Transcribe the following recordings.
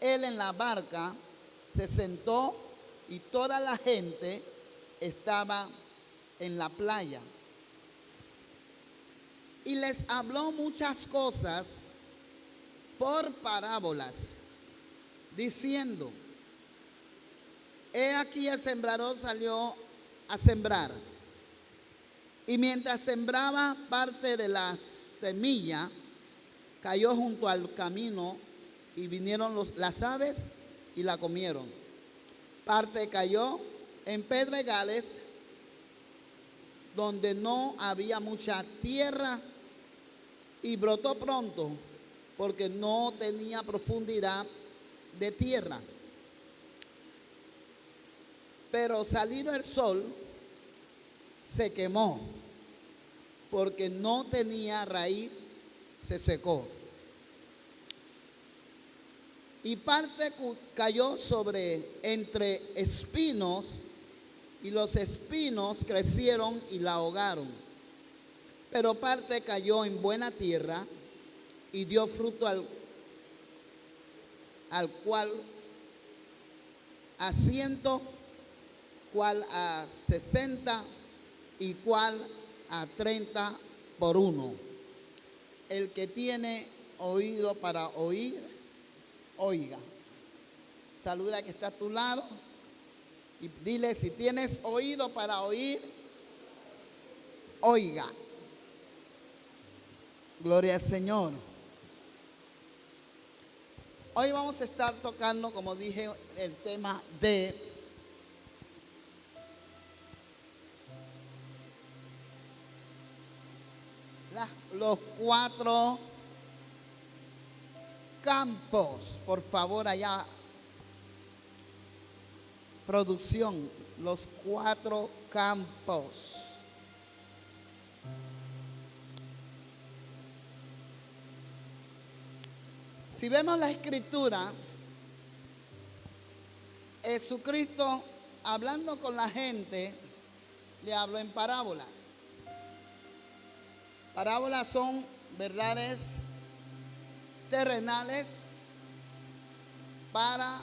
él en la barca, se sentó y toda la gente estaba en la playa. Y les habló muchas cosas por parábolas, diciendo: he aquí el sembrador salió a sembrar. Y mientras sembraba, parte de la semilla cayó junto al camino y vinieron las aves y la comieron. Parte cayó en pedregales donde no había mucha tierra y brotó pronto porque no tenía profundidad de tierra. Pero salido el sol, se quemó porque no tenía raíz, se secó. Y parte cayó entre espinos, y los espinos crecieron y la ahogaron. Pero parte cayó en buena tierra y dio fruto al cual a 100, cual a 60 y cual a 30 por uno. El que tiene oído para oír, oiga. Saluda al que está a tu lado y dile: si tienes oído para oír, oiga. Gloria al Señor. Hoy vamos a estar tocando, como dije, el tema de los 4 campos. Por favor, allá, producción, los 4 campos. Si vemos la escritura, Jesucristo, hablando con la gente, le habló en parábolas. Parábolas son verdades terrenales para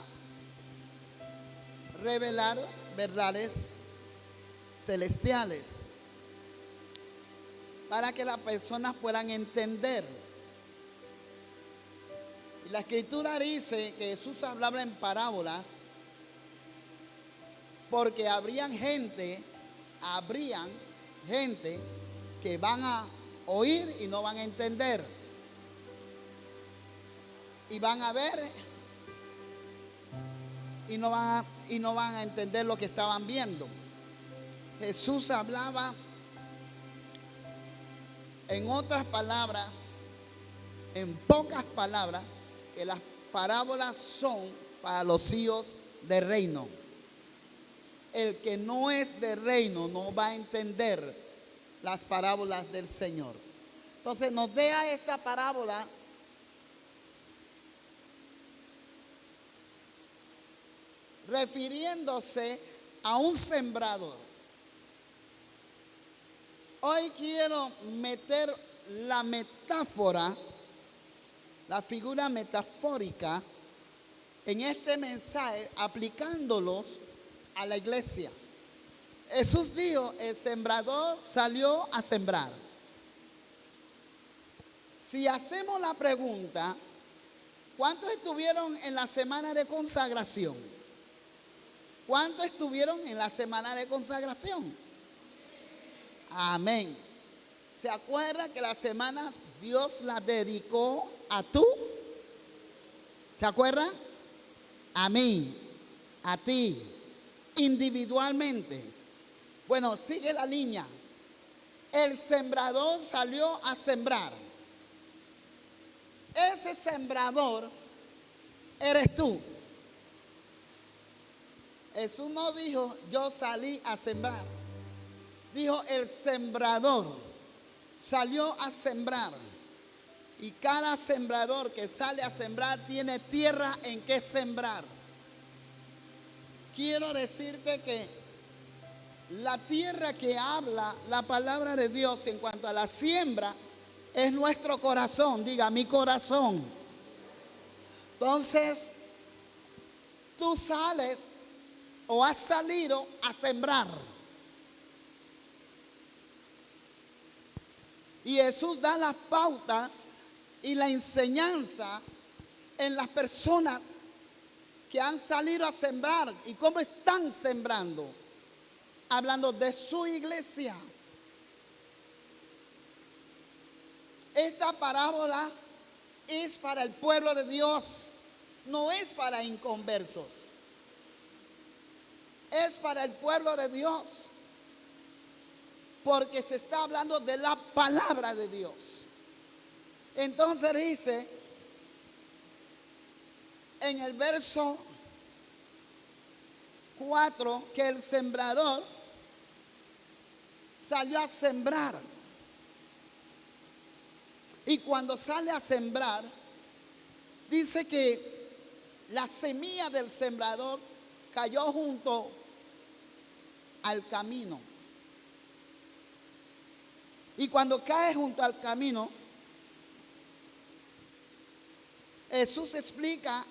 revelar verdades celestiales, para que las personas puedan entender. Y la escritura dice que Jesús hablaba en parábolas porque habrían gente que van a oír y no van a entender, y van a ver y no van a entender lo que estaban viendo. Jesús hablaba, en otras palabras, en pocas palabras, que las parábolas son para los hijos del reino. El que no es del reino no va a entender las parábolas del Señor. Entonces nos deja esta parábola refiriéndose a un sembrador. Hoy quiero meter la metáfora, la figura metafórica en este mensaje, aplicándolos a la iglesia. Jesús dijo: el sembrador salió a sembrar. Si hacemos la pregunta, ¿cuántos estuvieron en la semana de consagración? ¿Cuántos estuvieron en la semana de consagración? Amén. ¿Se acuerda que la semana Dios la dedicó a tú? ¿Se acuerdan? A mí, a ti, individualmente. Bueno, sigue la línea. El sembrador salió a sembrar. Ese sembrador eres tú. Jesús no dijo: yo salí a sembrar. Dijo: el sembrador salió a sembrar. Y cada sembrador que sale a sembrar tiene tierra en que sembrar. Quiero decirte que la tierra que habla la palabra de Dios en cuanto a la siembra es nuestro corazón. Diga: mi corazón. Entonces, tú sales o has salido a sembrar. Y Jesús da las pautas y la enseñanza en las personas que han salido a sembrar y cómo están sembrando, hablando de su iglesia. Esta parábola es para el pueblo de Dios, no es para inconversos, es para el pueblo de Dios, porque se está hablando de la palabra de Dios. Entonces dice en el verso 4 que el sembrador salió a sembrar. Y cuando sale a sembrar, dice que la semilla del sembrador cayó junto al camino. Y cuando cae junto al camino, Jesús explica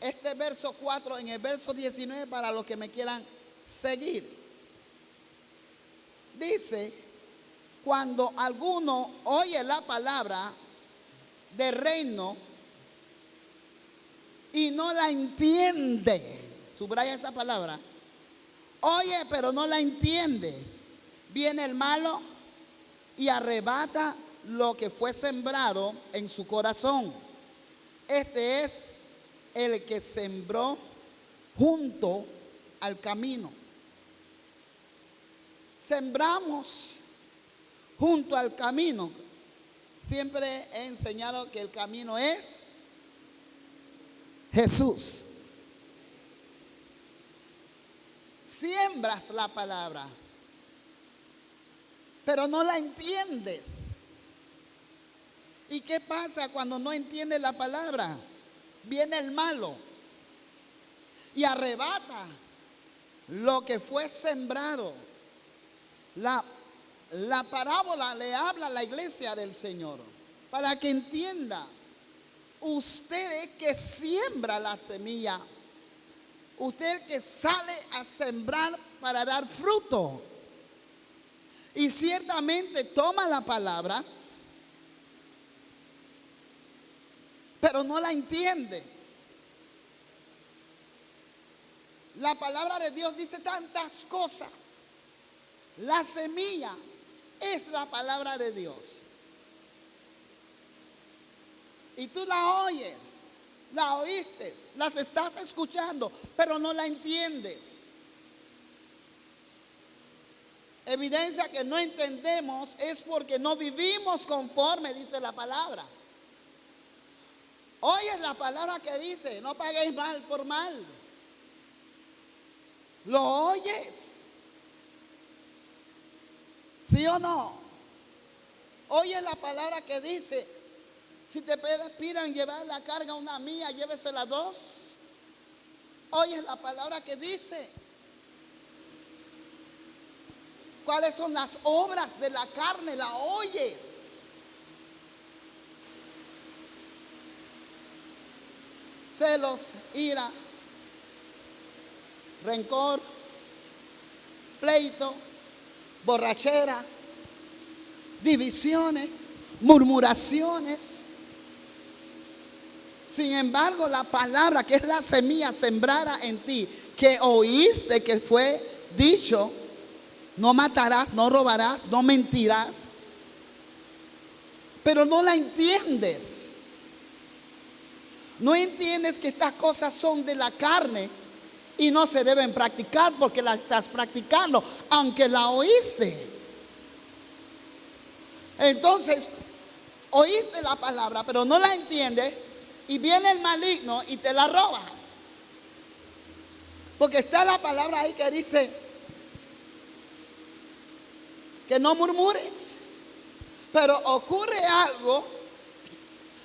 este verso 4 en el verso 19 para los que me quieran seguir. Dice, cuando alguno oye la palabra del reino y no la entiende, subraya esa palabra, oye pero no la entiende, viene el malo y arrebata lo que fue sembrado en su corazón. Este es el que sembró junto al camino. Sembramos junto al camino. Siempre he enseñado que el camino es Jesús. Siembras la palabra, pero no la entiendes. ¿Y qué pasa cuando no entiendes la palabra? Viene el malo y arrebata lo que fue sembrado. La parábola le habla a la iglesia del Señor para que entienda. Usted que siembra la semilla, usted que sale a sembrar para dar fruto, y ciertamente toma la palabra, pero no la entiende. La palabra de Dios dice tantas cosas. La semilla es la palabra de Dios. Y tú la oyes, la oíste, las estás escuchando, pero no la entiendes. Evidencia que no entendemos es porque no vivimos conforme dice la palabra. Oyes la palabra que dice, no paguéis mal por mal. ¿Lo oyes? ¿Sí o no? Oyes la palabra que dice, si te pidan llevar la carga una mía, llévesela dos. Oyes la palabra que dice cuáles son las obras de la carne, la oyes. Celos, ira, rencor, pleito, borrachera, divisiones, murmuraciones. Sin embargo, la palabra que es la semilla sembrada en ti, que oíste que fue dicho, no matarás, no robarás, no mentirás, pero no la entiendes. No entiendes que estas cosas son de la carne y no se deben practicar porque las estás practicando, aunque la oíste. Entonces, oíste la palabra, pero no la entiendes, y viene el maligno y te la roba. Porque está la palabra ahí que dice que no murmures. Pero ocurre algo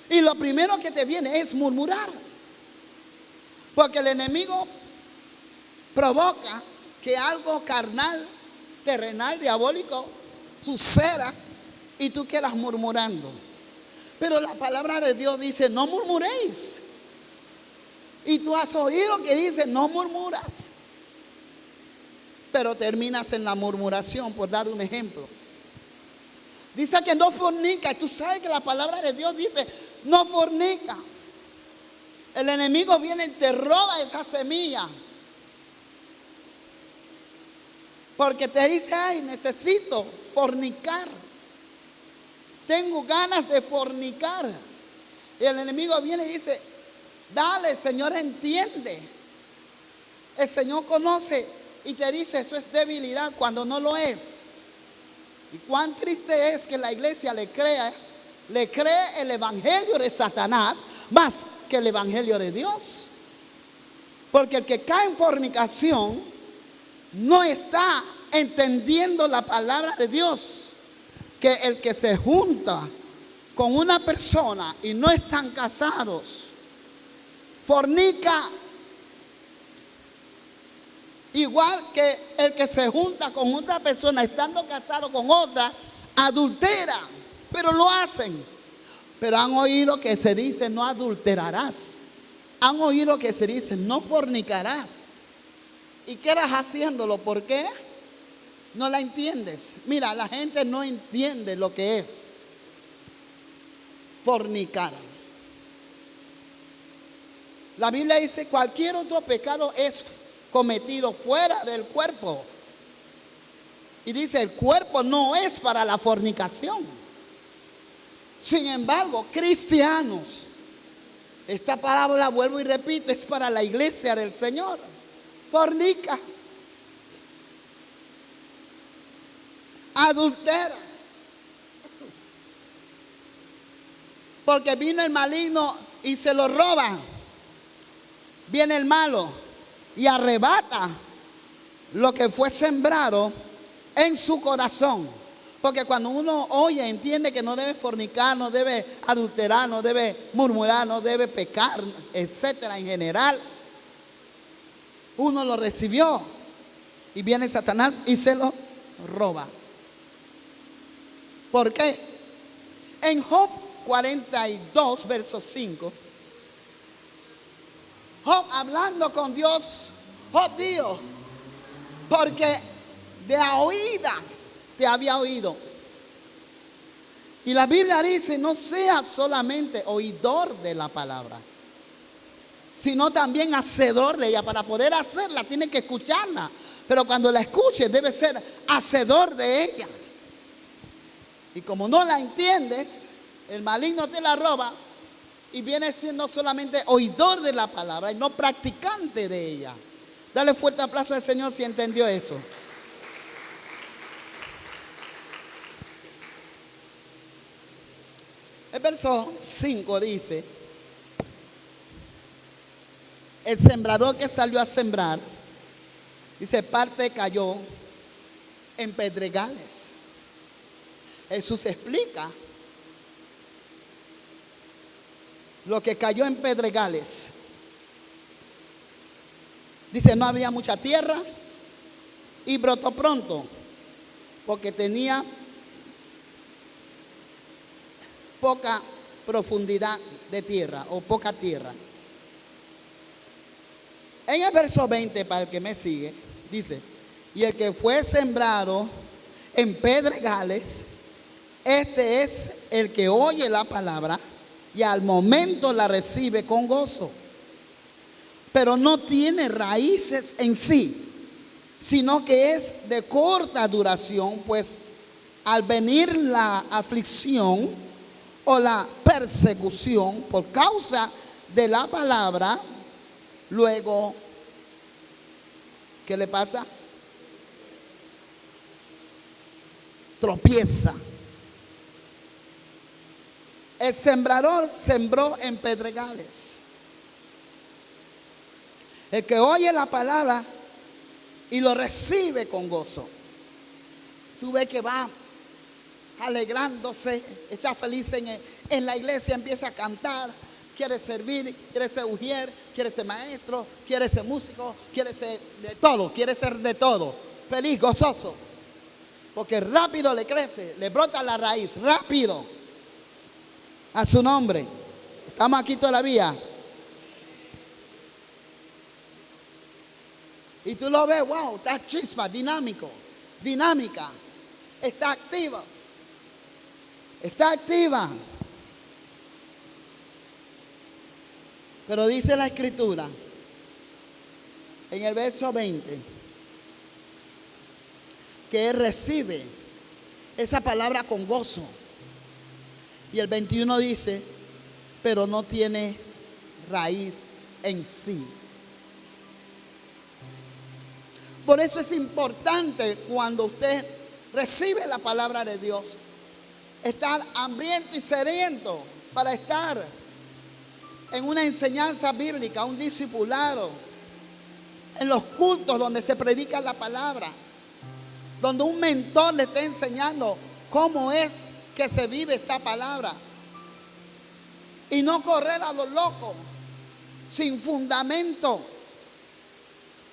y lo primero que te viene es murmurar. Porque el enemigo provoca que algo carnal, terrenal, diabólico suceda y tú quedas murmurando. Pero la palabra de Dios dice, no murmuréis. Y tú has oído que dice, no murmuras. Pero terminas en la murmuración, por dar un ejemplo. Dice que no fornica. Y tú sabes que la palabra de Dios dice, no fornica. El enemigo viene y te roba esa semilla. Porque te dice, ay, necesito fornicar. Tengo ganas de fornicar. Y el enemigo viene y dice, dale, el Señor entiende. El Señor conoce y te dice, eso es debilidad cuando no lo es. Y cuán triste es que la iglesia le cree el evangelio de Satanás más que el evangelio de Dios. Porque el que cae en fornicación no está entendiendo la palabra de Dios. Que el que se junta con una persona y no están casados, fornica, igual que el que se junta con otra persona estando casado con otra, adultera, pero lo hacen. Pero han oído que se dice no adulterarás, han oído que se dice no fornicarás. ¿Y qué eras haciéndolo? ¿Por qué? No la entiendes. Mira, la gente no entiende lo que es fornicar. La Biblia dice, cualquier otro pecado es cometido fuera del cuerpo. Y dice, el cuerpo no es para la fornicación. Sin embargo, cristianos, esta parábola, vuelvo y repito, es para la iglesia del Señor. Fornica, adultera, porque vino el maligno y se lo roba. Viene el malo y arrebata lo que fue sembrado en su corazón. Porque cuando uno oye, entiende que no debe fornicar, no debe adulterar, no debe murmurar, no debe pecar, etcétera, en general, uno lo recibió y viene Satanás y se lo roba. ¿Por qué? En Job 42, verso 5, Job hablando con Dios, Job dijo, porque de a oída te había oído. Y la Biblia dice, no seas solamente oidor de la palabra, sino también hacedor de ella. Para poder hacerla, tienes que escucharla. Pero cuando la escuches, debes ser hacedor de ella. Y como no la entiendes, el maligno te la roba y viene siendo solamente oidor de la palabra y no practicante de ella. Dale fuerte aplauso al Señor si entendió eso. El verso 5 dice, el sembrador que salió a sembrar, dice, parte cayó en pedregales. Jesús explica lo que cayó en pedregales. Dice, no había mucha tierra y brotó pronto, porque tenía poca profundidad de tierra o poca tierra. En el verso 20, para el que me sigue, dice, y el que fue sembrado en pedregales, este es el que oye la palabra y al momento la recibe con gozo, pero no tiene raíces en sí, sino que es de corta duración, pues al venir la aflicción o la persecución por causa de la palabra, luego, ¿qué le pasa? Tropieza. El sembrador sembró en pedregales. El que oye la palabra y lo recibe con gozo, tú ves que va alegrándose, está feliz en la iglesia, empieza a cantar, quiere servir, quiere ser ujier, quiere ser maestro, quiere ser músico, quiere ser de todo, quiere ser de todo, feliz, gozoso, porque rápido le crece, le brota la raíz, rápido, a su nombre. Estamos aquí todavía. Y tú lo ves, wow, está chispa, dinámica, está activa. Está activa. Pero dice la Escritura, en el verso 20, que él recibe esa palabra con gozo. Y el 21 dice, pero no tiene raíz en sí. Por eso es importante cuando usted recibe la palabra de Dios, estar hambriento y sediento para estar en una enseñanza bíblica, un discipulado, en los cultos donde se predica la palabra, donde un mentor le está enseñando cómo es que se vive esta palabra, y no correr a lo loco, sin fundamento,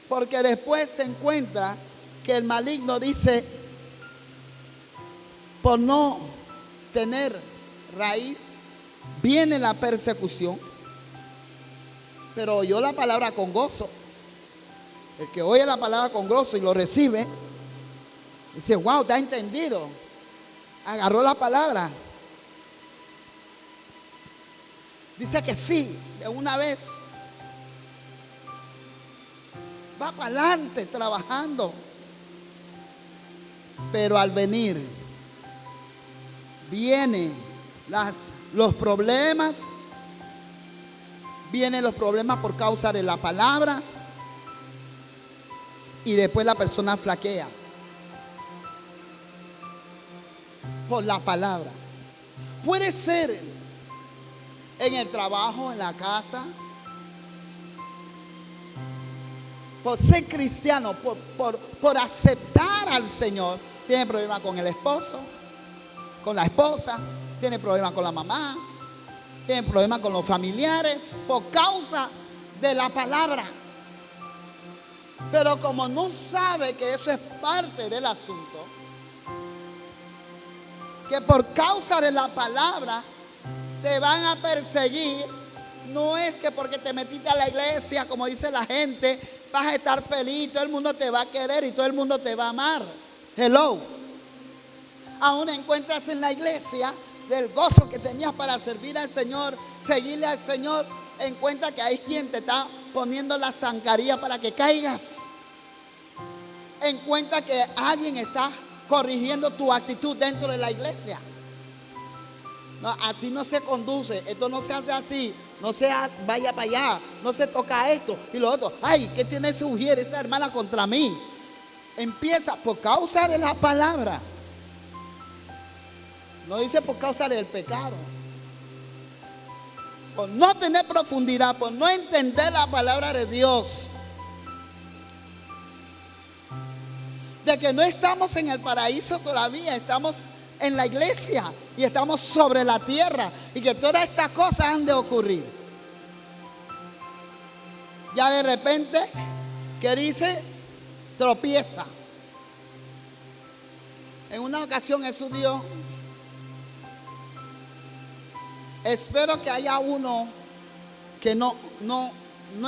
porque después se encuentra que el maligno dice, por no tener raíz, viene la persecución. Pero oyó la palabra con gozo. El que oye la palabra con gozo y lo recibe, dice, wow, está entendido. Agarró la palabra. Dice que sí, de una vez. Va para adelante trabajando. Pero al venir, vienen los problemas. Vienen los problemas por causa de la palabra. Y después la persona flaquea por la palabra. Puede ser en el trabajo, en la casa, por ser cristiano, por aceptar al Señor. Tiene problemas con el esposo, con la esposa, tiene problemas con la mamá, tiene problemas con los familiares por causa de la palabra. Pero como no sabe que eso es parte del asunto, que por causa de la palabra te van a perseguir, no es que porque te metiste a la iglesia, como dice la gente, vas a estar feliz, todo el mundo te va a querer y todo el mundo te va a amar. Hello. Aún encuentras en la iglesia del gozo que tenías para servir al Señor, seguirle al Señor, encuentra que hay quien te está poniendo la zancadilla para que caigas. Encuentra que alguien está corrigiendo tu actitud dentro de la iglesia. No, así no se conduce, esto no se hace así, no se vaya para allá, no se toca esto y lo otro. Ay, ¿qué tiene ese ujier, esa hermana contra mí? Empieza por causa de la palabra. No dice por causa del pecado. Por no tener profundidad, por no entender la palabra de Dios. De que no estamos en el paraíso todavía, estamos en la iglesia y estamos sobre la tierra y que todas estas cosas han de ocurrir. Ya de repente, ¿qué dice? Tropieza. En una ocasión Jesús dijo, espero que haya uno que no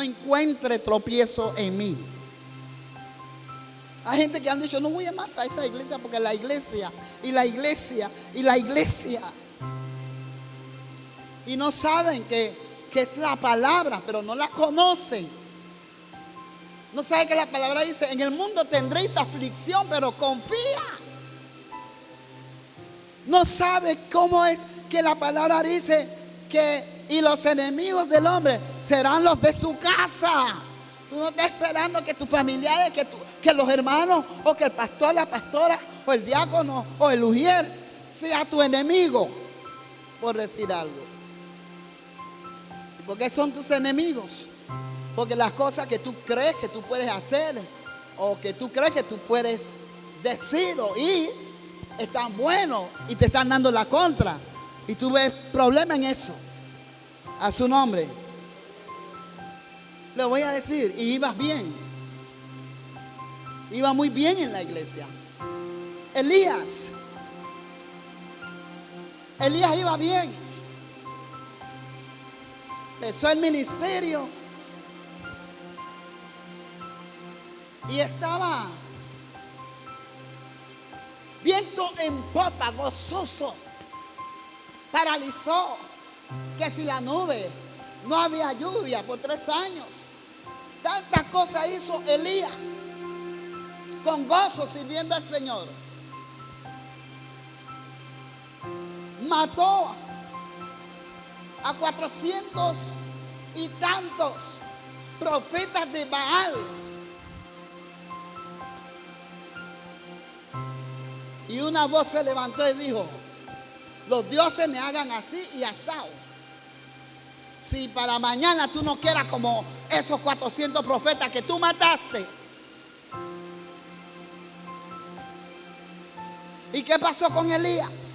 encuentre tropiezo en mí. Hay gente que han dicho, no voy a más a esa iglesia porque la iglesia y la iglesia y la iglesia. Y no saben que es la palabra, pero no la conocen. No saben que la palabra dice, en el mundo tendréis aflicción, pero confía. No sabe cómo es que la palabra dice que y los enemigos del hombre serán los de su casa. Tú no estás esperando que tus familiares, que los hermanos, o que el pastor, la pastora, o el diácono, o el ujier sea tu enemigo, por decir algo. ¿Por qué son tus enemigos? Porque las cosas que tú crees que tú puedes hacer, o que tú crees que tú puedes decir o ir, están buenos y te están dando la contra. Y tú ves problema en eso. A su nombre. Le voy a decir, y ibas bien. Iba muy bien en la iglesia. Elías iba bien. Empezó el ministerio. y estaba viento en popa, gozoso. Paralizó que si la nube, no había lluvia por 3 años. Tantas cosas hizo Elías con gozo sirviendo al Señor. Mató a 400 y tantos profetas de Baal. Y una voz se levantó y dijo: los dioses me hagan así y asado. Si para mañana tú no quieras como esos 400 profetas que tú mataste. ¿Y qué pasó con Elías?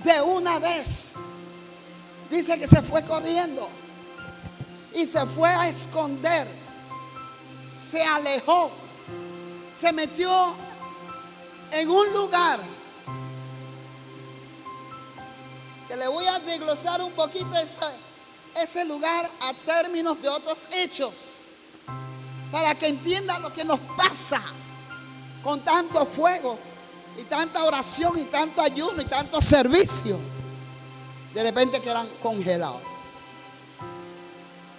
De una vez dice que se fue corriendo y se fue a esconder. Se alejó, se metió en un lugar que le voy a desglosar un poquito ese lugar a términos de otros hechos, para que entiendan lo que nos pasa con tanto fuego y tanta oración y tanto ayuno y tanto servicio. De repente quedan congelados.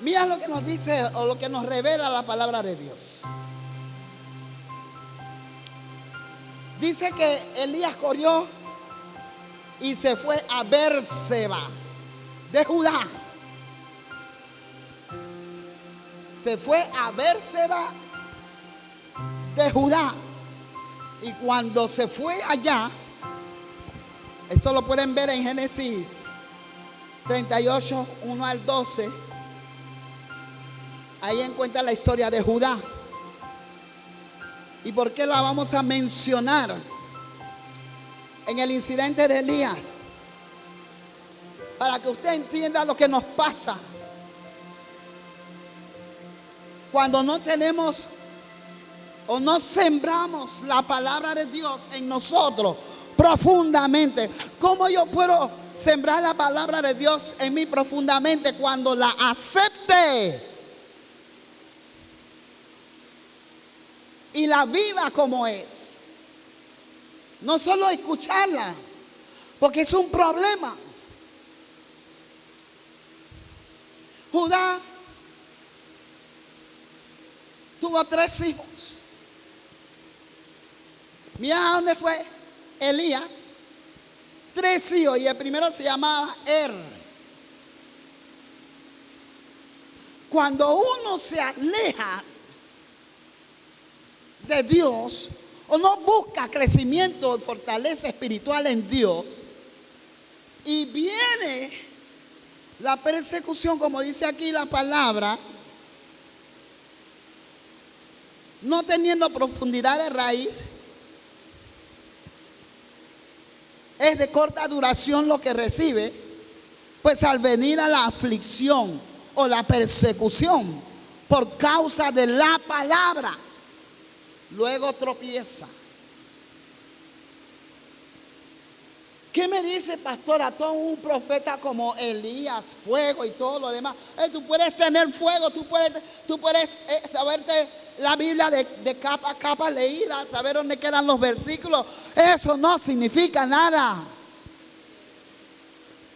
Mira lo que nos dice o lo que nos revela la palabra de Dios. Dice que Elías corrió y se fue a Berseba de Judá. Se fue a Berseba de Judá. Y cuando se fue allá, esto lo pueden ver en Génesis 38, 1 al 12. Ahí encuentra la historia de Judá. ¿Y por qué la vamos a mencionar? En el incidente de Elías, para que usted entienda lo que nos pasa cuando no tenemos o no sembramos la palabra de Dios en nosotros profundamente. ¿Cómo yo puedo sembrar la palabra de Dios en mí profundamente cuando la acepte y la viva como es? No solo escucharla, porque es un problema. Judá tuvo 3 hijos. Mira dónde fue Elías. 3 hijos, y el primero se llamaba Cuando uno se aleja de Dios o no busca crecimiento o fortaleza espiritual en Dios, y viene la persecución, como dice aquí la palabra, no teniendo profundidad de raíz, es de corta duración lo que recibe, pues al venir a la aflicción o la persecución por causa de la palabra, luego tropieza. ¿Qué me dice, pastora? Todo un profeta como Elías, fuego y todo lo demás. Tú puedes tener fuego, tú puedes saberte la Biblia de capa a capa, leída, saber dónde quedan los versículos. Eso no significa nada.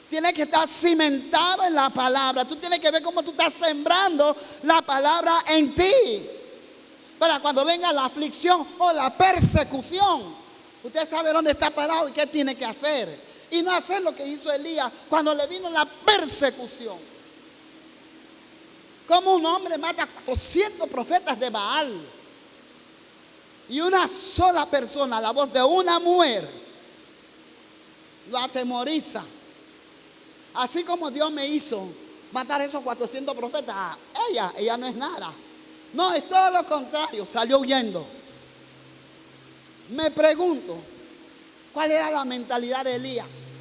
Tienes que estar cimentado en la palabra. Tú tienes que ver cómo tú estás sembrando la palabra en ti, para cuando venga la aflicción o la persecución, usted sabe dónde está parado y qué tiene que hacer. Y no hacer lo que hizo Elías cuando le vino la persecución. Como un hombre mata a 400 profetas de Baal, y una sola persona, la voz de una mujer, lo atemoriza. Así como Dios me hizo matar a esos 400 profetas, ella no es nada. No, es todo lo contrario, salió huyendo. Me pregunto, ¿cuál era la mentalidad de Elías?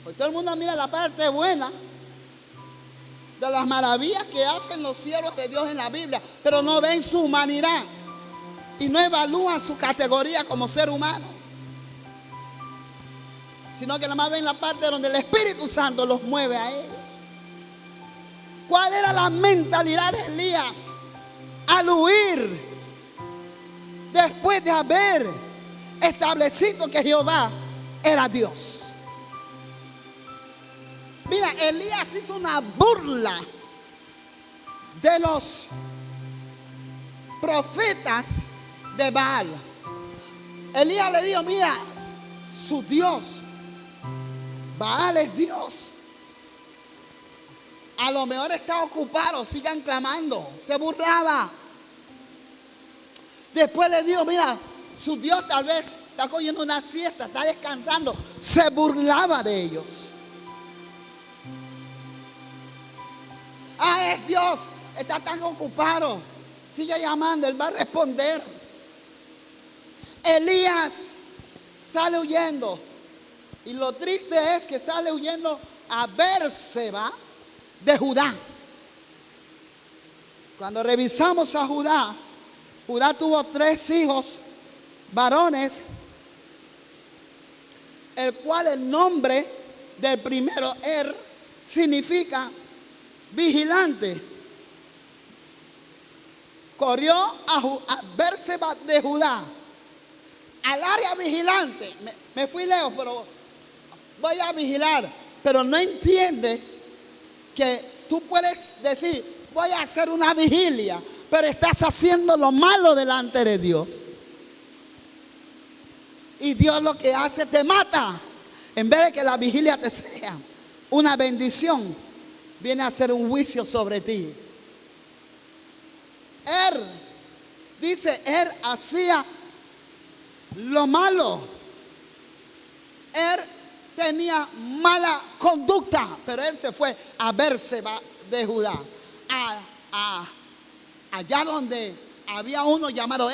Pues todo el mundo mira la parte buena de las maravillas que hacen los siervos de Dios en la Biblia, pero no ven su humanidad y no evalúan su categoría como ser humano, sino que nada más ven la parte donde el Espíritu Santo los mueve a ellos. ¿Cuál era la mentalidad de Elías? al huir, después de haber establecido que Jehová era Dios. Mira, Elías hizo una burla de los profetas de Baal. Elías le dijo, mira, su Dios, Baal es Dios. A lo mejor está ocupado, sigan clamando. Se burlaba. Después le dijo, mira, su Dios tal vez está cogiendo una siesta, está descansando. Se burlaba de ellos. Ah, es Dios, está tan ocupado. Sigue llamando, Él va a responder. Elías sale huyendo. Y lo triste es que sale huyendo a Berseba de Judá. Cuando revisamos a Judá, Judá tuvo 3 hijos varones, el cual el nombre del primero, significa vigilante. Corrió a Berseba de Judá, al área vigilante. Me fui lejos, pero voy a vigilar. Pero no entiende que tú puedes decir, voy a hacer una vigilia, pero estás haciendo lo malo delante de Dios. Y Dios lo que hace, te mata. En vez de que la vigilia te sea una bendición, viene a ser un juicio sobre ti. Dice, hacía lo malo. Tenía mala conducta, pero él se fue a Berseba de Judá, allá donde había uno llamado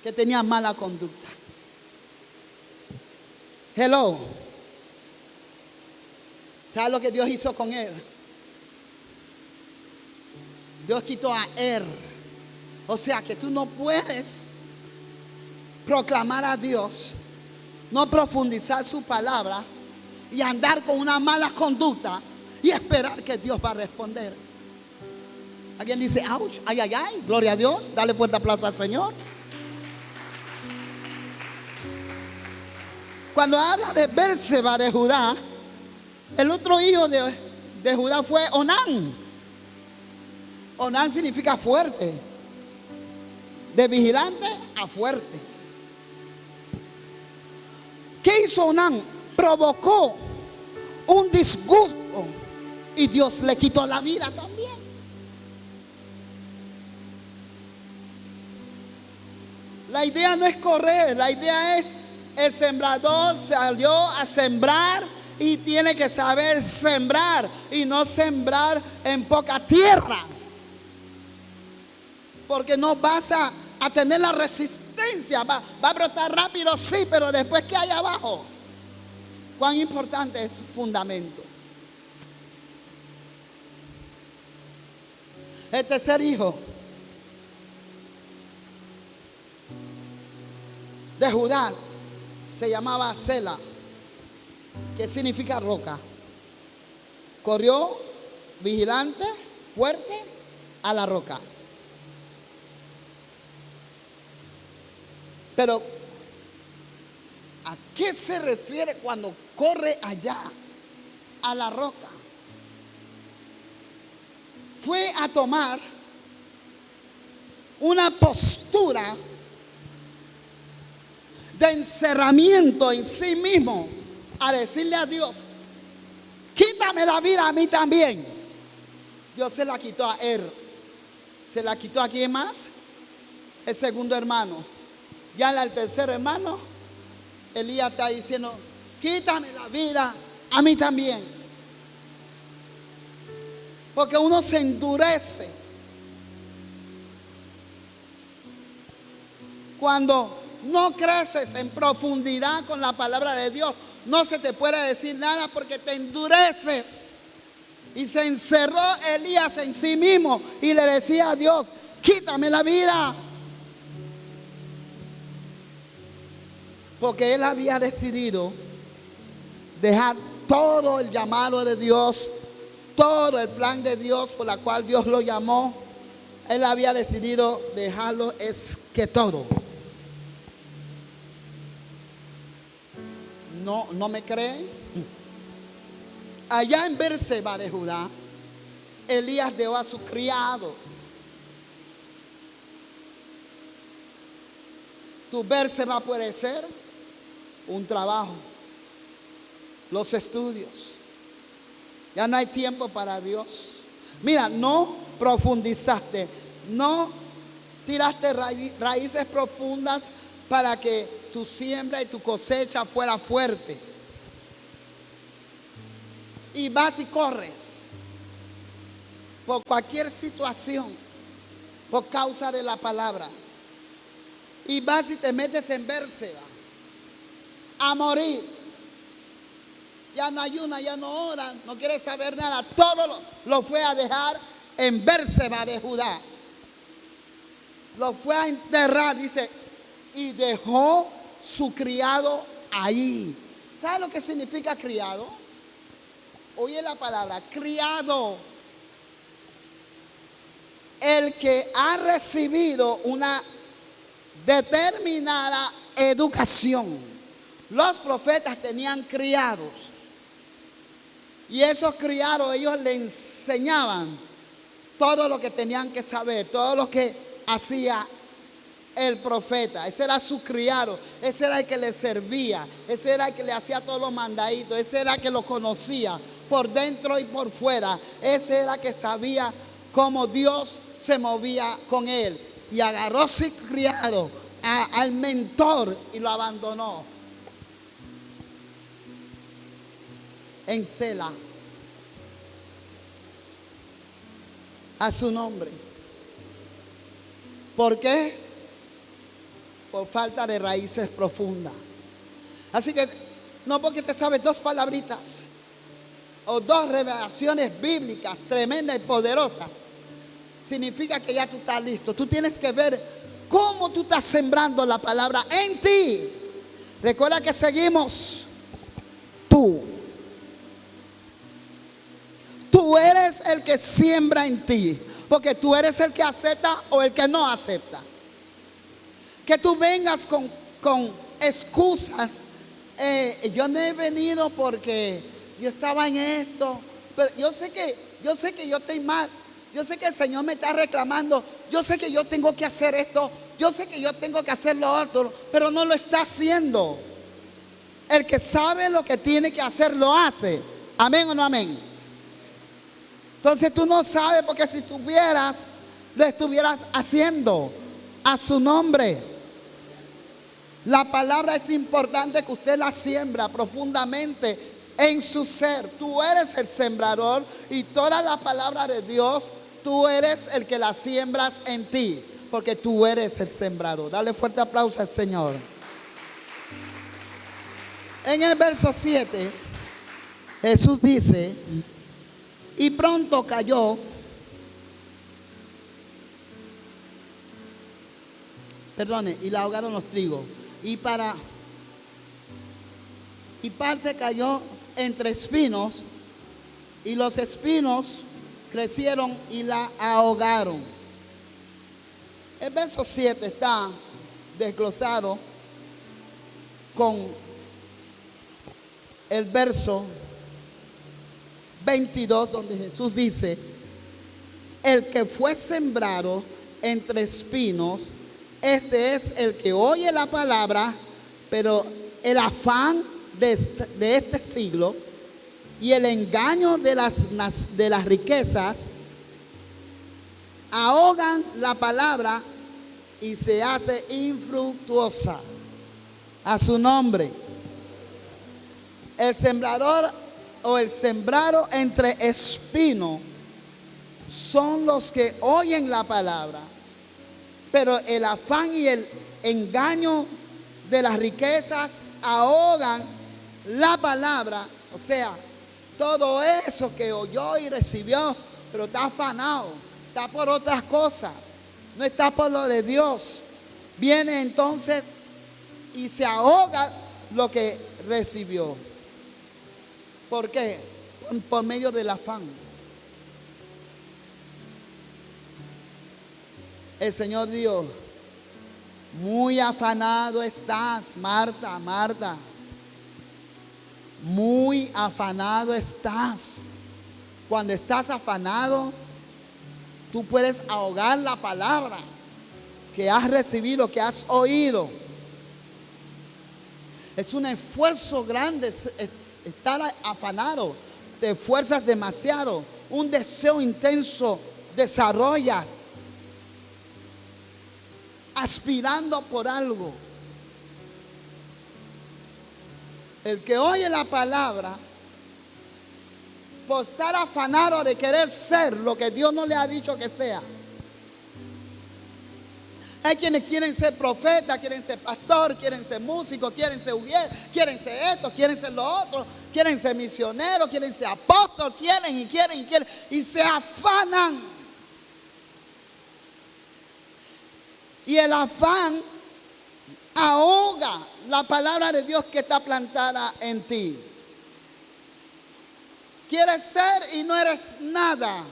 que tenía mala conducta. Hello. ¿Sabes lo que Dios hizo con él? Dios quitó a O sea que tú no puedes proclamar a Dios, no profundizar su palabra y andar con una mala conducta y esperar que Dios va a responder. Alguien dice, ouch, ay, ay, ay, gloria a Dios, dale fuerte aplauso al Señor. Cuando habla de Berseba de Judá, el otro hijo de Judá fue Onán. Onán significa fuerte, de vigilante a fuerte. ¿Qué hizo Onán? Provocó un disgusto y Dios le quitó la vida también. La idea no es correr, la idea es el sembrador salió a sembrar y tiene que saber sembrar y no sembrar en poca tierra, porque no vas a tener la resistencia. Va a brotar rápido, sí, pero después, ¿qué hay abajo? Cuán importante es fundamento. El tercer hijo de Judá se llamaba Sela, que significa roca. Corrió vigilante, fuerte, a la roca. Pero ¿a qué se refiere cuando corre allá a la roca? Fue a tomar una postura de encerramiento en sí mismo, a decirle a Dios, quítame la vida a mí también. Dios se la quitó a se la quitó a quién más, el segundo hermano. Ya el tercer hermano, Elías está diciendo, quítame la vida a mí también. Porque uno se endurece cuando no creces en profundidad con la palabra de Dios. No se te puede decir nada porque te endureces. Y se encerró Elías en sí mismo y le decía a Dios, quítame la vida. Porque él había decidido dejar todo el llamado de Dios, todo el plan de Dios por la cual Dios lo llamó, Él había decidido dejarlo es que todo. ¿No me creen? Allá en Berseba de Judá, Elías dejó a su criado. Tu Berseba puede ser un trabajo, los estudios. Ya no hay tiempo para Dios. Mira, no profundizaste, no tiraste raíces profundas para que tu siembra y tu cosecha fuera fuerte. Y vas y corres por cualquier situación, por causa de la palabra. Y vas y te metes en Berseba a morir. Ya no ayuna, ya no ora, no quiere saber nada. Todo lo fue a dejar en Berseba de Judá. Lo fue a enterrar, dice, y dejó su criado ahí. ¿Sabe lo que significa criado? Oye la palabra, criado. El que ha recibido una determinada educación. Los profetas tenían criados. Y esos criados, ellos le enseñaban todo lo que tenían que saber, todo lo que hacía el profeta. Ese era su criado, ese era el que le servía, ese era el que le hacía todos los mandaditos, ese era el que lo conocía por dentro y por fuera. Ese era el que sabía cómo Dios se movía con él. Y agarró su criado al mentor y lo abandonó en Sela. A su nombre. ¿Por qué? Por falta de raíces profundas. Así que no porque te sabes dos palabritas o dos revelaciones bíblicas tremendas y poderosas, significa que ya tú estás listo. Tú tienes que ver cómo tú estás sembrando la palabra en ti. Recuerda que seguimos. Tú eres el que siembra en ti, porque tú eres el que acepta o el que no acepta. Que tú vengas con excusas. Yo no he venido porque yo estaba en esto, pero yo sé que yo estoy mal. Yo sé que el Señor me está reclamando. Yo sé que yo tengo que hacer esto. Yo sé que yo tengo que hacer lo otro, pero no lo está haciendo. El que sabe lo que tiene que hacer lo hace. ¿Amén o no amén? Entonces tú no sabes, porque si estuvieras, lo estuvieras haciendo a su nombre. La palabra es importante que usted la siembra profundamente en su ser. Tú eres el sembrador y toda la palabra de Dios, tú eres el que la siembras en ti, porque tú eres el sembrador. Dale fuerte aplauso al Señor. En el verso 7, Jesús dice: y pronto cayó y la ahogaron los trigos. Y parte cayó entre espinos, y los espinos crecieron y la ahogaron. El verso 7 está desglosado con el verso 22, donde Jesús dice: el que fue sembrado entre espinos, este es el que oye la palabra, pero el afán de este siglo y el engaño de las riquezas ahogan la palabra y se hace infructuosa. A su nombre. El sembrador o el sembrado entre espinos son los que oyen la palabra, pero el afán y el engaño de las riquezas ahogan la palabra. O sea, todo eso que oyó y recibió, pero está afanado, está por otras cosas, no está por lo de Dios. Viene entonces y se ahoga lo que recibió. ¿Por qué? Por medio del afán. El Señor dijo: muy afanado estás, Marta, Marta. Muy afanado estás. Cuando estás afanado, tú puedes ahogar la palabra que has recibido, que has oído. Es un esfuerzo grande estar afanado. Te esfuerzas demasiado. Un deseo intenso desarrollas, aspirando por algo. El que oye la palabra, por estar afanado de querer ser lo que Dios no le ha dicho que sea. Hay quienes quieren ser profetas, quieren ser pastor, quieren ser músicos, quieren ser ujier, quieren ser esto, quieren ser lo otro, quieren ser misioneros, quieren ser apóstoles, quieren y se afanan. Y el afán ahoga la palabra de Dios que está plantada en ti. Quieres ser y no eres nada.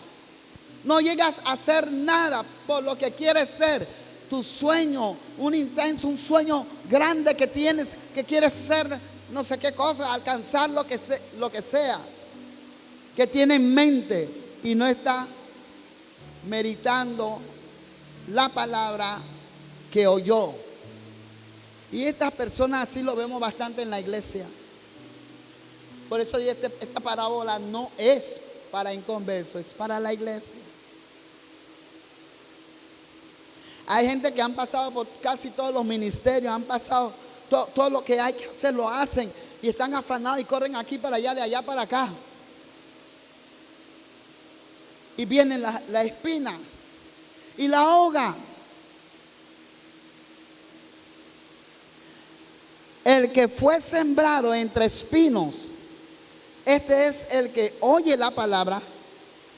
No llegas a ser nada por lo que quieres ser. Tu sueño, un intenso, un sueño grande que tienes, que quieres ser no sé qué cosa, alcanzar lo que sea, que tiene en mente y no está meditando la palabra que oyó. Y estas personas así lo vemos bastante en la iglesia. Por eso esta parábola no es para inconversos, es para la iglesia. Hay gente que han pasado por casi todos los ministerios, han pasado todo lo que hay que hacer, lo hacen y están afanados y corren aquí para allá, de allá para acá. Y viene la espina y la ahoga. El que fue sembrado entre espinos, este es el que oye la palabra,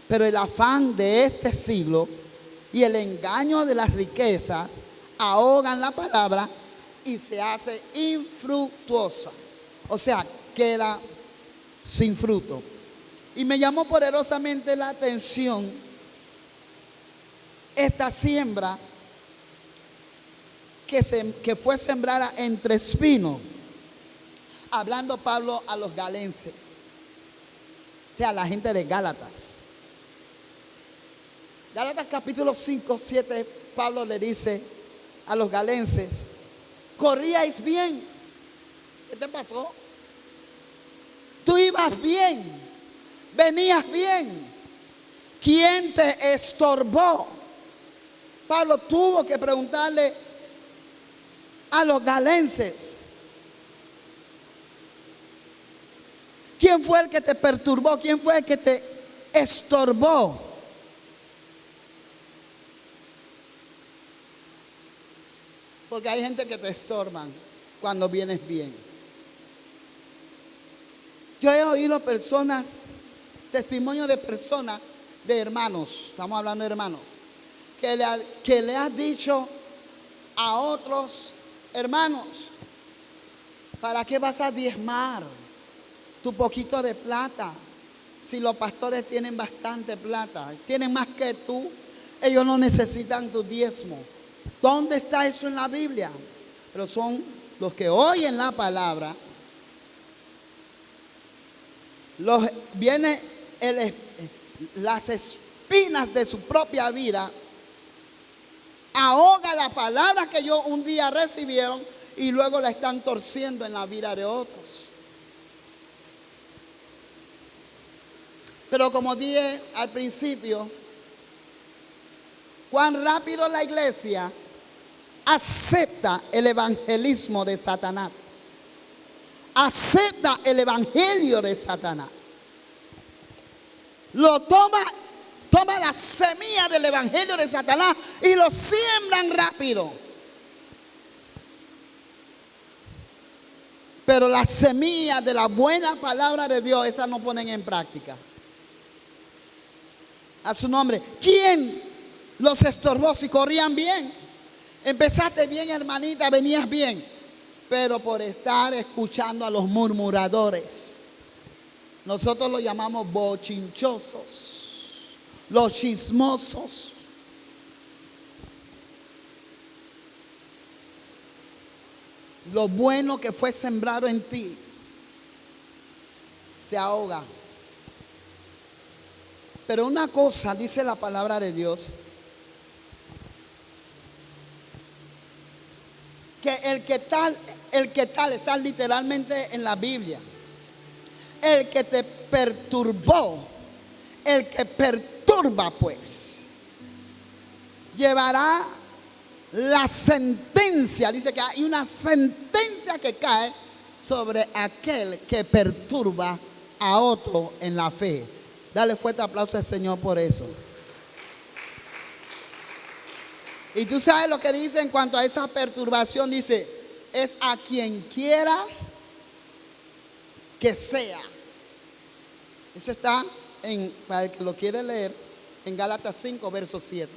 pero el afán de este siglo y el engaño de las riquezas ahogan la palabra y se hace infructuosa. O sea, queda sin fruto. Y me llamó poderosamente la atención esta siembra que fue sembrada entre espinos. Hablando Pablo a los galenses, o sea, a la gente de Gálatas. Gálatas capítulo 5, 7, Pablo le dice a los galenses: corríais bien. ¿Qué te pasó? Tú ibas bien, venías bien. ¿Quién te estorbó? Pablo tuvo que preguntarle a los galenses: ¿quién fue el que te perturbó? ¿Quién fue el que te estorbó? Porque hay gente que te estorban cuando vienes bien. Yo he oído testimonios de personas, de hermanos, estamos hablando de hermanos, que le has dicho a otros hermanos: ¿para qué vas a diezmar tu poquito de plata? Si los pastores tienen bastante plata, tienen más que tú, ellos no necesitan tu diezmo. ¿Dónde está eso en la Biblia? Pero son los que oyen la palabra. Vienen las espinas de su propia vida, ahoga la palabra que ellos un día recibieron y luego la están torciendo en la vida de otros. Pero como dije al principio, cuán rápido la iglesia acepta el evangelismo de Satanás, acepta el evangelio de Satanás, lo toma la semilla del evangelio de Satanás y lo siembran rápido. Pero la semilla de la buena palabra de Dios, esa no ponen en práctica. A su nombre. ¿Quién los estorbó si corrían bien? Empezaste bien, hermanita, venías bien, pero por estar escuchando a los murmuradores, nosotros los llamamos bochinchosos, los chismosos. lo bueno que fue sembrado en ti se ahoga. Pero una cosa dice la palabra de Dios, que el que tal está literalmente en la Biblia. El que te perturbó, el que perturba pues, llevará la sentencia. Dice que hay una sentencia que cae sobre aquel que perturba a otro en la fe. Dale fuerte aplauso al Señor por eso. Y tú sabes lo que dice en cuanto a esa perturbación. Dice, es a quien quiera que sea. Eso está para el que lo quiere leer, en Gálatas 5, verso 7.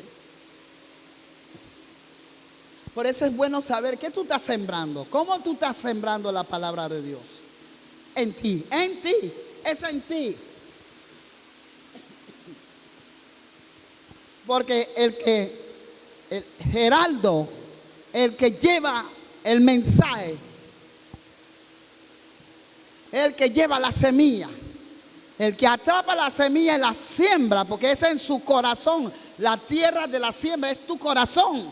Por eso es bueno saber qué tú estás sembrando. ¿Cómo tú estás sembrando la palabra de Dios? En ti, es en ti. Porque el heraldo, el que lleva el mensaje, el que lleva la semilla, el que atrapa la semilla y la siembra, porque es en su corazón. La tierra de la siembra es tu corazón.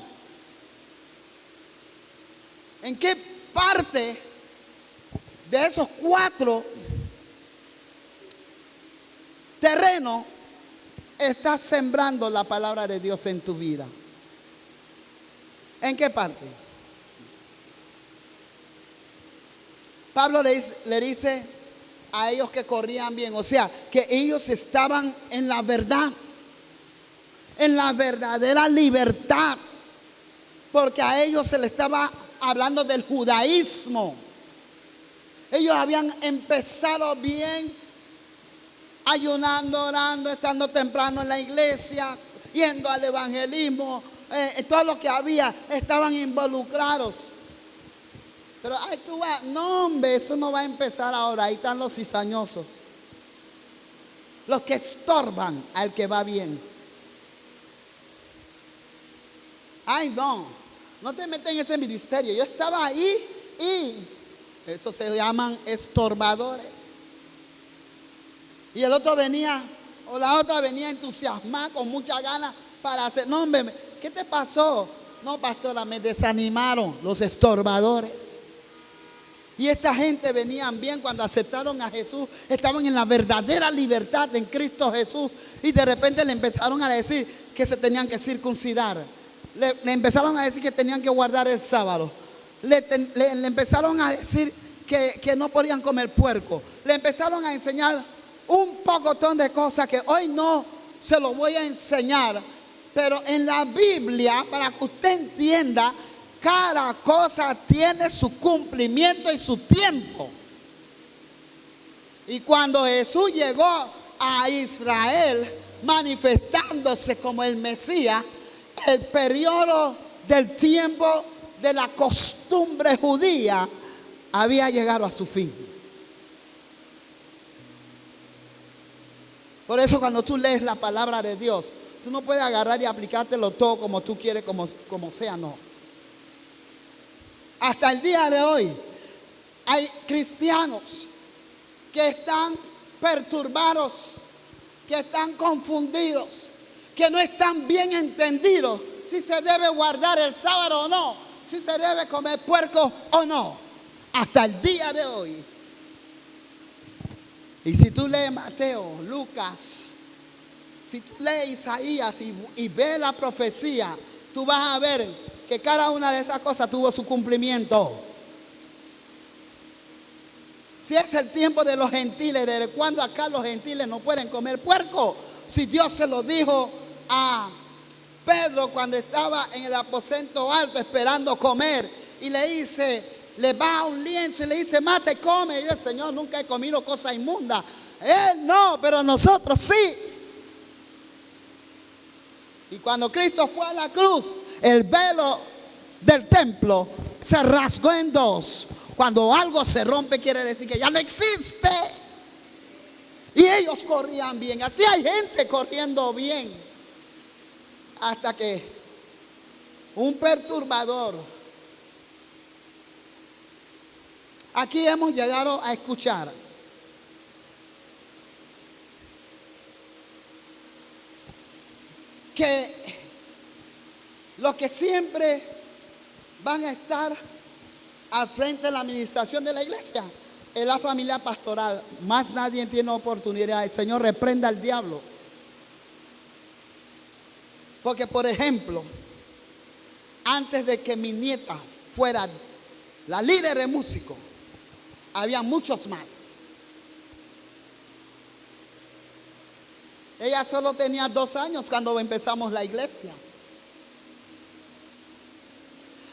¿En qué parte de esos 4 terrenos estás sembrando la palabra de Dios en tu vida? ¿En qué parte? Pablo le dice a ellos que corrían bien, o sea, que ellos estaban en la verdad, en la verdadera libertad, porque a ellos se les estaba hablando del judaísmo. Ellos habían empezado bien, ayunando, orando, estando temprano en la iglesia, yendo al evangelismo, todo lo que había, estaban involucrados. Pero ay, tú vas, no hombre, eso no va a empezar ahora. Ahí están los cizañosos, los que estorban al que va bien. Ay, no te metas en ese ministerio. Yo estaba ahí y eso se llaman estorbadores. Y el otro venía, o la otra venía entusiasmada con mucha ganas para hacer. No, hombre, ¿qué te pasó? No, pastora, me desanimaron los estorbadores. Y esta gente venían bien cuando aceptaron a Jesús, estaban en la verdadera libertad en Cristo Jesús, y de repente le empezaron a decir que se tenían que circuncidar, le empezaron a decir que tenían que guardar el sábado, le empezaron a decir que no podían comer puerco, le empezaron a enseñar un pocotón de cosas que hoy no se lo voy a enseñar, pero en la Biblia, para que usted entienda, cada cosa tiene su cumplimiento y su tiempo. Y cuando Jesús llegó a Israel manifestándose como el Mesías, el periodo del tiempo de la costumbre judía había llegado a su fin. Por eso cuando tú lees la palabra de Dios, tú no puedes agarrar y aplicártelo todo como tú quieres, como sea, no. Hasta el día de hoy hay cristianos que están perturbados, que están confundidos, que no están bien entendidos si se debe guardar el sábado o no, si se debe comer puerco o no, hasta el día de hoy. Y si tú lees Mateo, Lucas, si tú lees Isaías y ves la profecía, tú vas a ver que cada una de esas cosas tuvo su cumplimiento. Si es el tiempo de los gentiles, ¿desde cuándo acá los gentiles no pueden comer puerco? Si Dios se lo dijo a Pedro cuando estaba en el aposento alto esperando comer, y le dice, le va a un lienzo y le dice, mate, come. Y dice, Señor, nunca he comido cosa inmunda. Él no, pero nosotros sí. Y cuando Cristo fue a la cruz, el velo del templo se rasgó en dos. Cuando algo se rompe, quiere decir que ya no existe. Y ellos corrían bien. Así hay gente corriendo bien. Hasta que un perturbador Aquí hemos llegado a escuchar que los que siempre van a estar al frente de la administración de la iglesia es la familia pastoral. Más nadie tiene oportunidad. El Señor reprenda al diablo. Porque, por ejemplo, antes de que mi nieta fuera la líder de músicos, había muchos más. Ella solo tenía 2 años cuando empezamos la iglesia.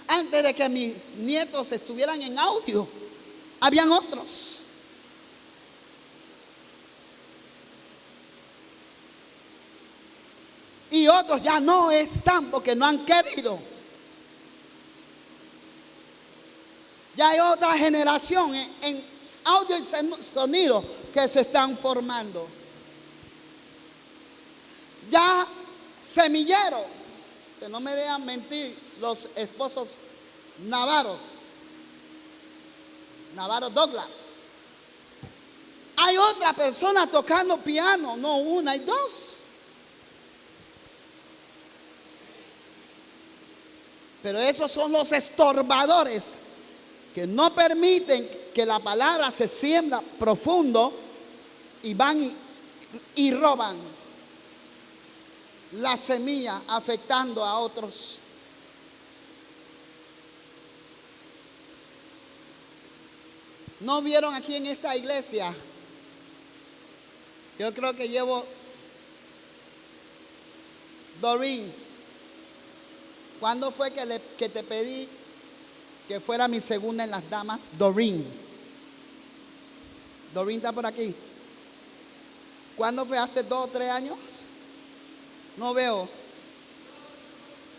Antes de que mis nietos estuvieran en audio, habían otros. Y otros ya no están porque no han querido. Ya hay otra generación en audio y sonido que se están formando. Ya semillero, que no me dejan mentir los esposos Navarro Douglas. Hay otra persona tocando piano, no una, hay 2. Pero esos son los estorbadores que no permiten que la palabra se siembra profundo y van y roban la semilla, afectando a otros. ¿No vieron aquí en esta iglesia? Yo creo que llevo Doreen. ¿Cuándo fue que te pedí que fuera mi segunda en las damas? Doreen. Doreen está por aquí. ¿Cuándo fue? ¿Hace 2 o 3 años? No veo.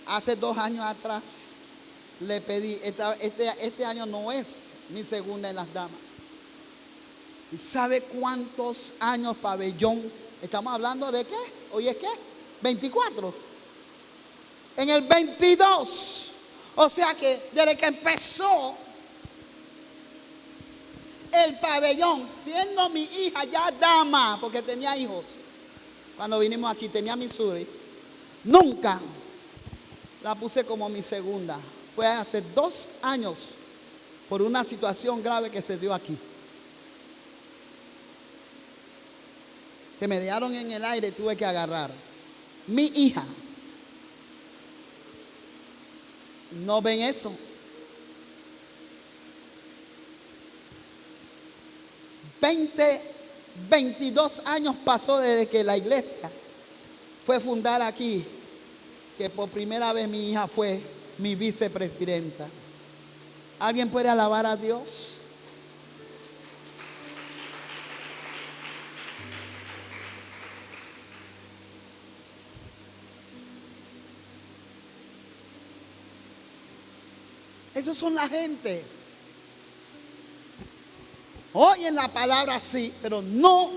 Hace 2 años atrás le pedí. Este año no es mi segunda en las damas. ¿Y sabe cuántos años pabellón? Estamos hablando de qué. ¿Hoy es qué? 24. En el 22. O sea que desde que empezó el pabellón, siendo mi hija ya dama, porque tenía hijos, cuando vinimos aquí tenía Missouri, nunca la puse como mi segunda. Fue hace 2 años por una situación grave que se dio aquí, que me dejaron en el aire y tuve que agarrar. Mi hija. ¿No ven eso? 22 años pasó desde que la iglesia fue fundada aquí, que por primera vez mi hija fue mi vicepresidenta. ¿Alguien puede alabar a Dios? Esos son la gente. Oyen la palabra sí, pero no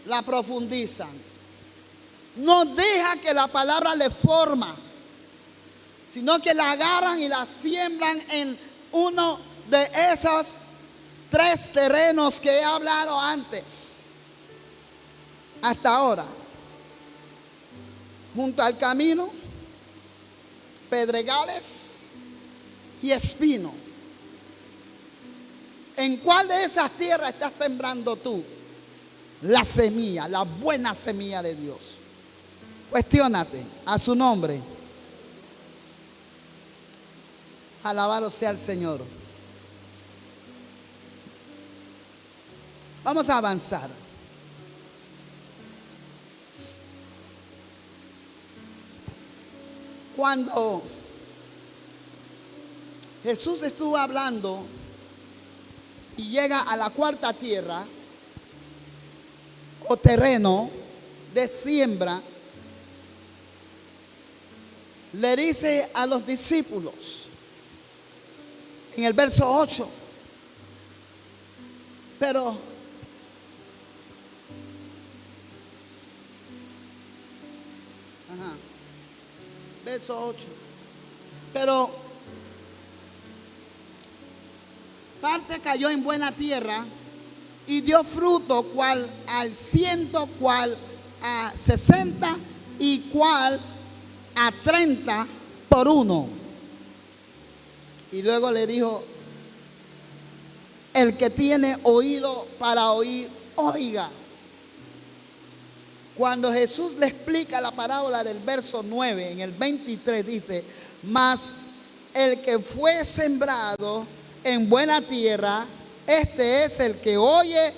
la profundizan. No deja que la palabra le forma, sino que la agarran y la siembran en uno de esos 3 terrenos que he hablado antes, hasta ahora. Junto al camino, pedregales y espino. ¿En cuál de esas tierras estás sembrando tú la semilla, la buena semilla de Dios? Cuestiónate a su nombre. Alabado sea el Señor. Vamos a avanzar. Cuando Jesús estuvo hablando y llega a la 4ª tierra o terreno de siembra, le dice a los discípulos en el verso 8, pero verso 8, pero Parte cayó en buena tierra y dio fruto, cual al 100, cual a 60 y cual a 30 por uno. Y luego le dijo: el que tiene oído para oír, oiga. Cuando Jesús le explica la parábola del verso 9, en el 23 dice: mas el que fue sembrado en buena tierra, este es el que oye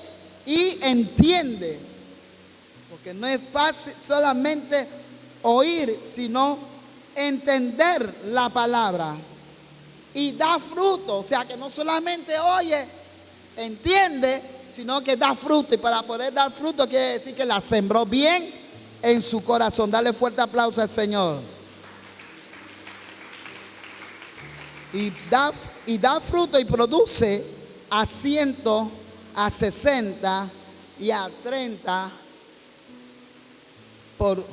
y entiende. Porque no es fácil solamente oír, sino entender la palabra. Y da fruto, o sea que no solamente oye, entiende, sino que da fruto. Y para poder dar fruto quiere decir que la sembró bien en su corazón. Dale fuerte aplauso al Señor. Y da fruto y produce a 100, a 60 y a 30 por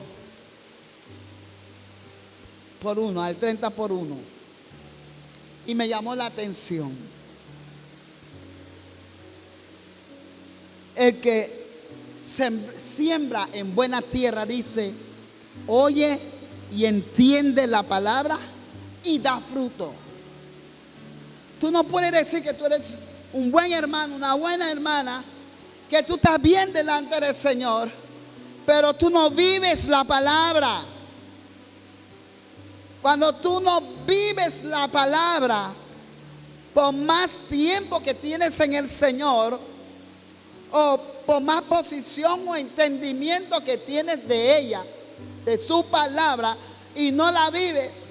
uno, al 30 por uno. Y me llamó la atención. El que siembra en buena tierra, dice, oye y entiende la palabra y da fruto. Tú no puedes decir que tú eres un buen hermano, una buena hermana, que tú estás bien delante del Señor, pero tú no vives la palabra. Cuando tú no vives la palabra, por más tiempo que tienes en el Señor, o por más posición o entendimiento que tienes de ella, de su palabra, y no la vives,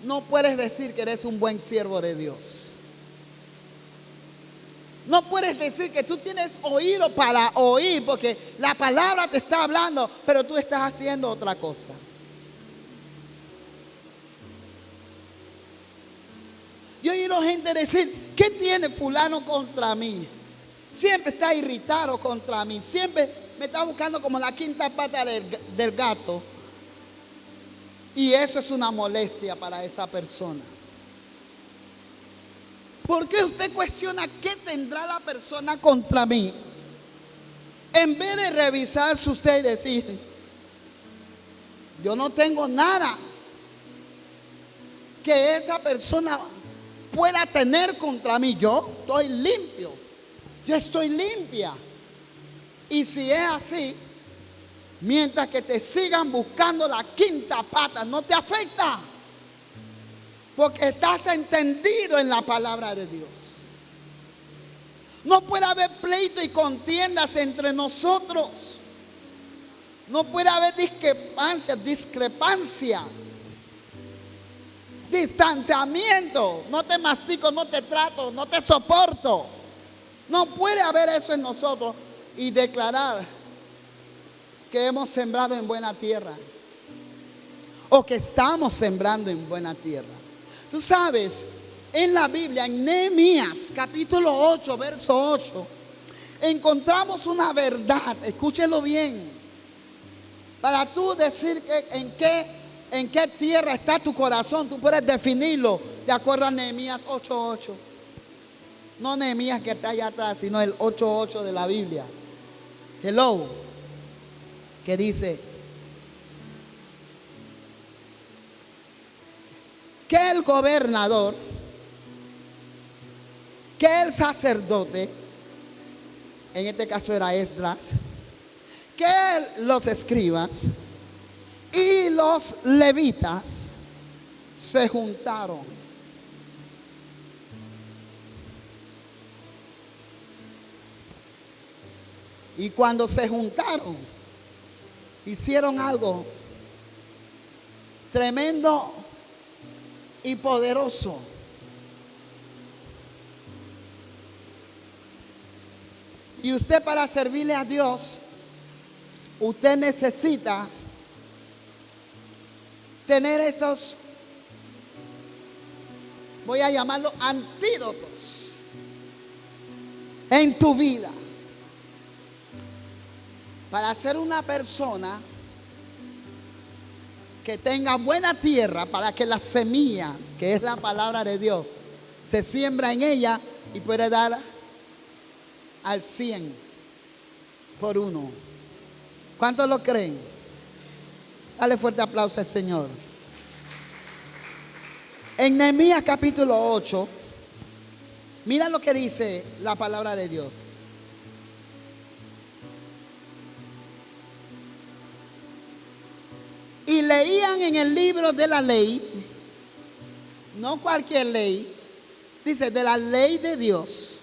no puedes decir que eres un buen siervo de Dios. No puedes decir que tú tienes oído para oír, porque la palabra te está hablando, pero tú estás haciendo otra cosa. Yo he oído gente decir: ¿qué tiene fulano contra mí? Siempre está irritado contra mí, siempre me está buscando como la quinta pata del gato. Y eso es una molestia para esa persona. ¿Por qué usted cuestiona qué tendrá la persona contra mí? En vez de revisarse usted y decir: yo no tengo nada que esa persona pueda tener contra mí. Yo estoy limpio, yo estoy limpia. Y si es así, mientras que te sigan buscando la quinta pata, no te afecta, porque estás entendido en la palabra de Dios. No puede haber pleito y contiendas entre nosotros. No puede haber discrepancia, distanciamiento. No te mastico, no te trato, no te soporto. No puede haber eso en nosotros y declarar que hemos sembrado en buena tierra, o que estamos sembrando en buena tierra. Tú sabes, en la Biblia, en Nehemías capítulo 8, verso 8, encontramos una verdad. Escúchelo bien, para tú decir que en qué tierra está tu corazón. Tú puedes definirlo de acuerdo a Nehemías 8:8. No Nehemías que está allá atrás, sino el 8:8 de la Biblia. Hello, que dice que el gobernador, que el sacerdote, en este caso era Esdras, que los escribas y los levitas se juntaron. Y cuando se juntaron, hicieron algo tremendo y poderoso. Y usted, para servirle a Dios, usted necesita tener estos, voy a llamarlos antídotos, en tu vida, para ser una persona que tenga buena tierra para que la semilla, que es la palabra de Dios, se siembra en ella y puede dar al 100 por uno. ¿Cuántos lo creen? Dale fuerte aplauso al Señor. En Nehemías capítulo 8, mira lo que dice la palabra de Dios. Y leían en el libro de la ley, no cualquier ley, dice de la ley de Dios.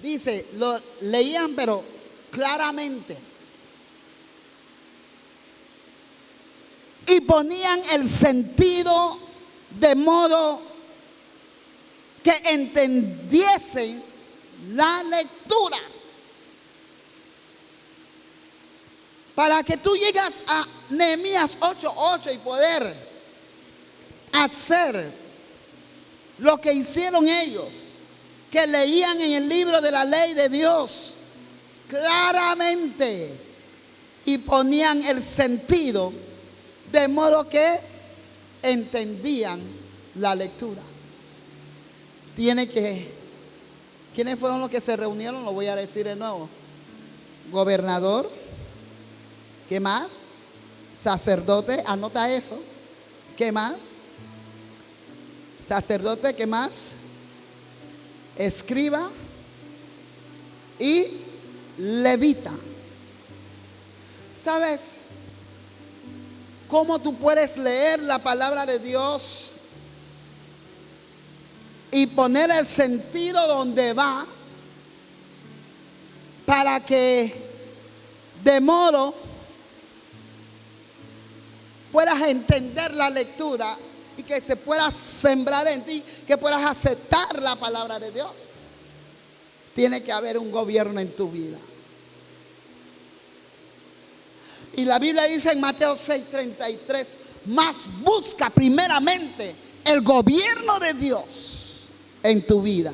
Dice, lo leían pero claramente. Y ponían el sentido de modo que entendiesen la lectura. Para que tú llegas a Nehemías 8:8 y poder hacer lo que hicieron ellos, que leían en el libro de la ley de Dios claramente y ponían el sentido de modo que entendían la lectura. ¿Quiénes fueron los que se reunieron? Lo voy a decir de nuevo. Gobernador, ¿qué más? Sacerdote, anota eso. ¿Qué más? Sacerdote, ¿qué más? Escriba y levita. ¿Sabes cómo tú puedes leer la palabra de Dios y poner el sentido donde va para que de modo puedas entender la lectura y que se pueda sembrar en ti, que puedas aceptar la palabra de Dios? Tiene que haber un gobierno en tu vida. Y la Biblia dice en Mateo 6:33, mas busca primeramente el gobierno de Dios en tu vida.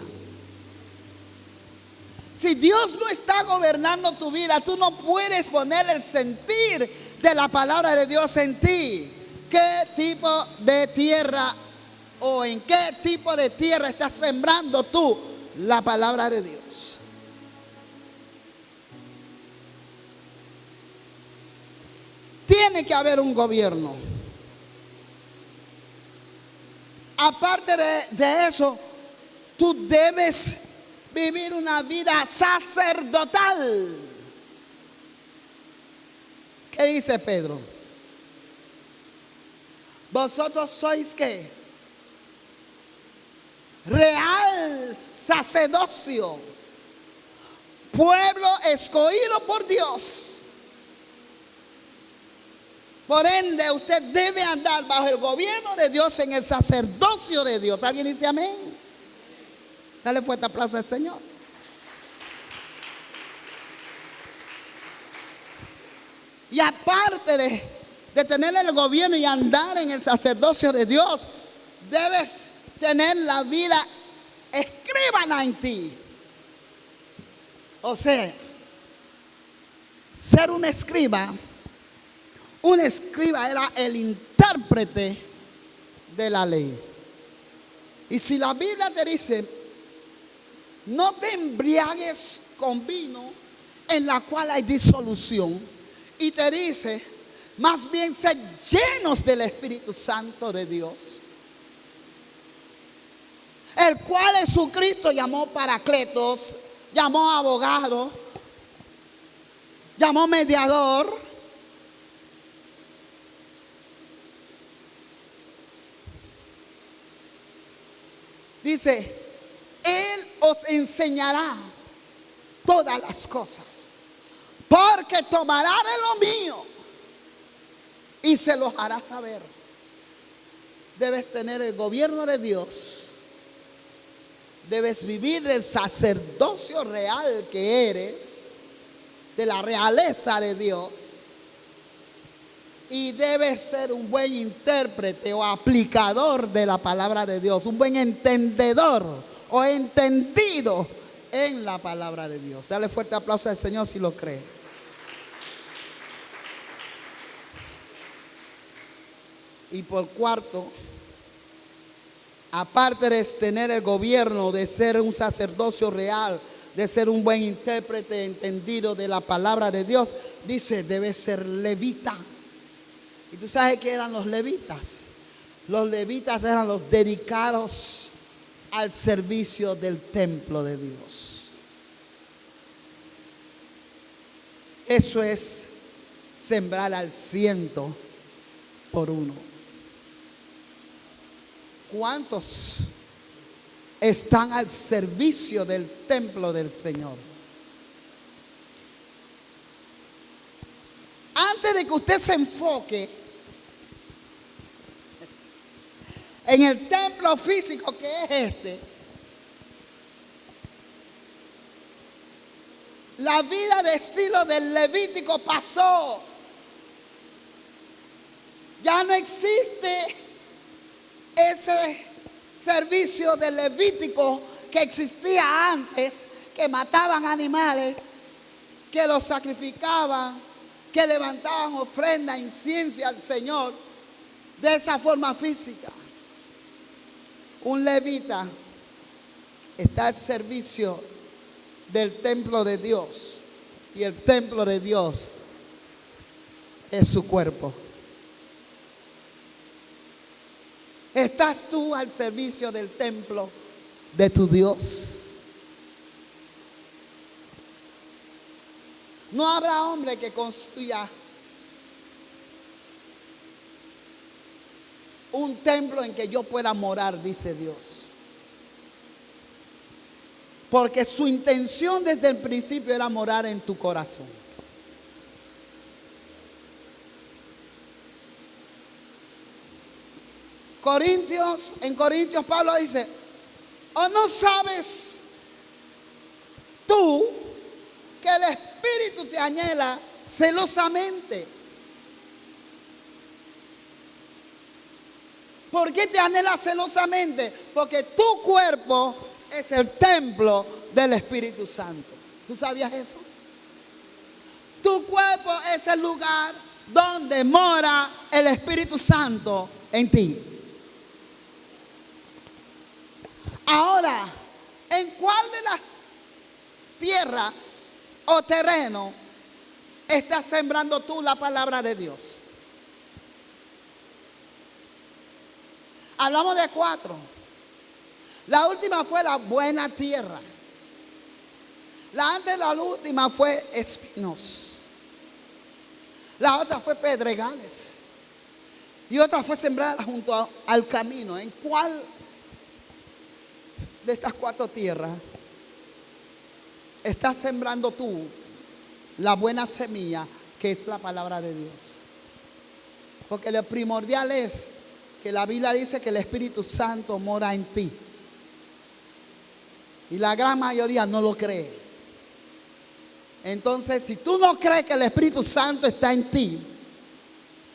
Si Dios no está gobernando tu vida, tú no puedes poner el sentir de la palabra de Dios en ti. ¿Qué tipo de tierra o en qué tipo de tierra estás sembrando tú la palabra de Dios? Tiene que haber un gobierno. Aparte de eso, tú debes vivir una vida sacerdotal. ¿Qué dice Pedro? Vosotros sois ¿qué? Real sacerdocio, pueblo escogido por Dios. Por ende, usted debe andar bajo el gobierno de Dios, en el sacerdocio de Dios. ¿Alguien dice amén? Dale fuerte aplauso al Señor. Y aparte de tener el gobierno y andar en el sacerdocio de Dios, debes tener la vida escribana en ti. O sea, ser un escriba. Un escriba era el intérprete de la ley. Y si la Biblia te dice, no te embriagues con vino en la cual hay disolución, y te dice, más bien sed llenos del Espíritu Santo de Dios, el cual Jesucristo llamó Paracletos, llamó abogado, llamó mediador. Dice, Él os enseñará todas las cosas, porque tomará de lo mío y se los hará saber. Debes tener el gobierno de Dios. Debes vivir el sacerdocio real que eres, de la realeza de Dios. Y debes ser un buen intérprete o aplicador de la palabra de Dios, un buen entendedor o entendido en la palabra de Dios. Dale fuerte aplauso al Señor si lo cree. Y por cuarto, aparte de tener el gobierno, de ser un sacerdocio real, de ser un buen intérprete entendido de la palabra de Dios, dice, debe ser levita. ¿Y tú sabes qué eran los levitas? Los levitas eran los dedicados al servicio del templo de Dios. Eso es sembrar al 100 por 1. ¿Cuántos están al servicio del templo del Señor? Antes de que usted se enfoque en el templo físico que es este, la vida de estilo del Levítico pasó. Ya no existe ese servicio del Levítico que existía antes, que mataban animales, que los sacrificaban, que levantaban ofrenda, incienso al Señor, de esa forma física. Un levita está al servicio del templo de Dios, y el templo de Dios es su cuerpo. ¿Estás tú al servicio del templo de tu Dios? No habrá hombre que construya un templo en que yo pueda morar, dice Dios. Porque su intención desde el principio era morar en tu corazón. En Corintios Pablo dice, ¿o no sabes tú que el Espíritu te anhela celosamente? ¿Por qué te anhela celosamente? Porque tu cuerpo es el templo del Espíritu Santo. ¿Tú sabías eso? Tu cuerpo es el lugar donde mora el Espíritu Santo en ti. Ahora, ¿en cuál de las tierras o terreno estás sembrando tú la palabra de Dios? Hablamos de 4. La última fue la buena tierra. La antes de la última fue espinos. La otra fue pedregales. Y otra fue sembrada junto al camino. ¿En cuál de estas 4 tierras estás sembrando tú la buena semilla, que es la palabra de Dios? Porque lo primordial es que la Biblia dice que el Espíritu Santo mora en ti. Y la gran mayoría no lo cree. Entonces, si tú no crees que el Espíritu Santo está en ti,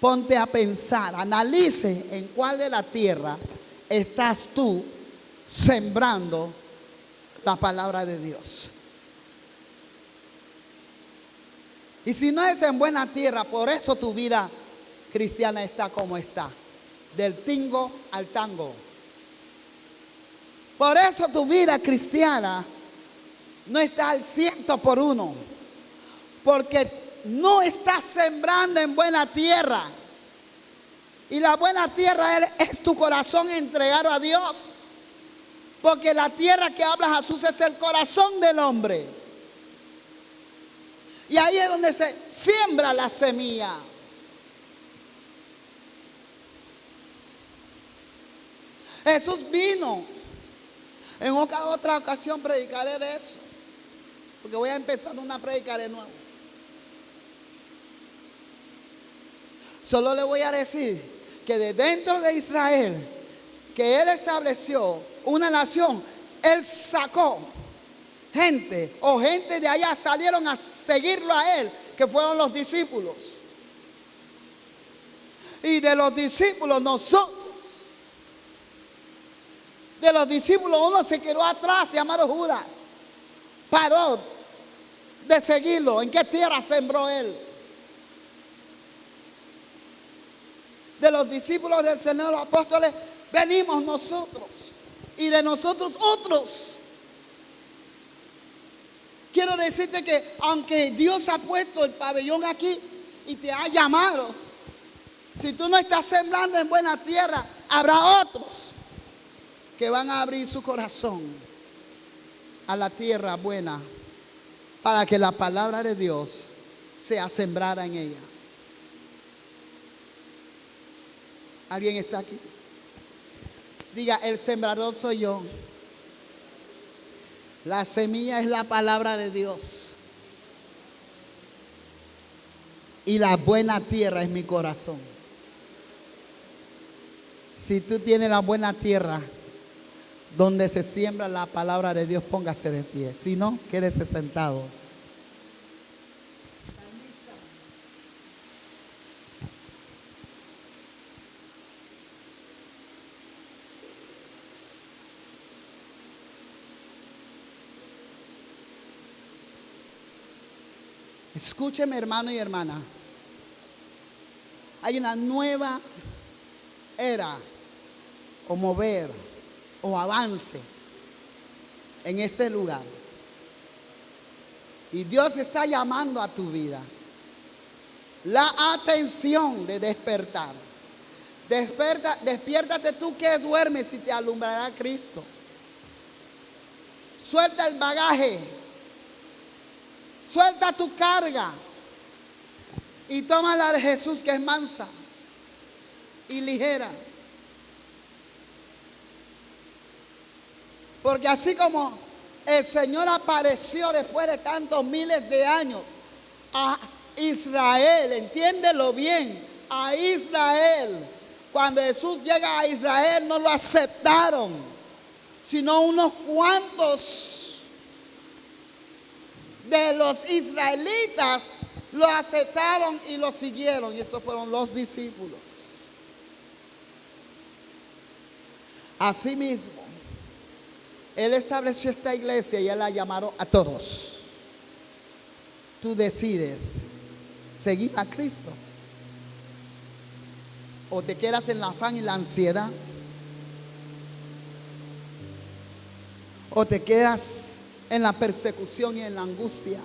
ponte a pensar, analice en cuál de la tierra estás tú sembrando la palabra de Dios. Y si no es en buena tierra, por eso tu vida cristiana está como está, del tingo al tango. Por eso tu vida cristiana no está al 100 por 1, porque no estás sembrando en buena tierra. Y la buena tierra es tu corazón entregado a Dios. Porque la tierra que habla Jesús es el corazón del hombre. Y ahí es donde se siembra la semilla. Jesús vino. En otra ocasión predicaré de eso. Porque voy a empezar una predica de nuevo. Solo le voy a decir que de dentro de Israel, que Él estableció una nación, Él sacó gente de allá salieron a seguirlo a Él, que fueron los discípulos. Y de los discípulos de los discípulos uno se quedó atrás, llamado Judas. Paró de seguirlo. ¿En qué tierra sembró Él? de los discípulos del Señor, los apóstoles, venimos nosotros y de nosotros otros. Quiero decirte que aunque Dios ha puesto el pabellón aquí y te ha llamado, si tú no estás sembrando en buena tierra, habrá otros que van a abrir su corazón a la tierra buena para que la palabra de Dios sea sembrada en ella. ¿Alguien está aquí? Diga, el sembrador soy yo. La semilla es la palabra de Dios. Y la buena tierra es mi corazón. Si tú tienes la buena tierra donde se siembra la palabra de Dios, póngase de pie. Si no, quédese sentado. Escúcheme, hermano y hermana. Hay una nueva era o mover o avance en ese lugar. Y Dios está llamando a tu vida. La atención de despertar. Despiértate tú que duermes y te alumbrará Cristo. Suelta el bagaje. Suelta tu carga y toma la de Jesús, que es mansa y ligera. Porque así como el Señor apareció después de tantos miles de años a Israel, entiéndelo bien, a Israel. Cuando Jesús llega a Israel no lo aceptaron, sino unos cuantos de los israelitas lo aceptaron y lo siguieron, y esos fueron los discípulos. Asimismo, Él estableció esta iglesia y Él la llamaron a todos. Tú decides seguir a Cristo o te quedas en el afán y la ansiedad, o te quedas en la persecución y en la angustia.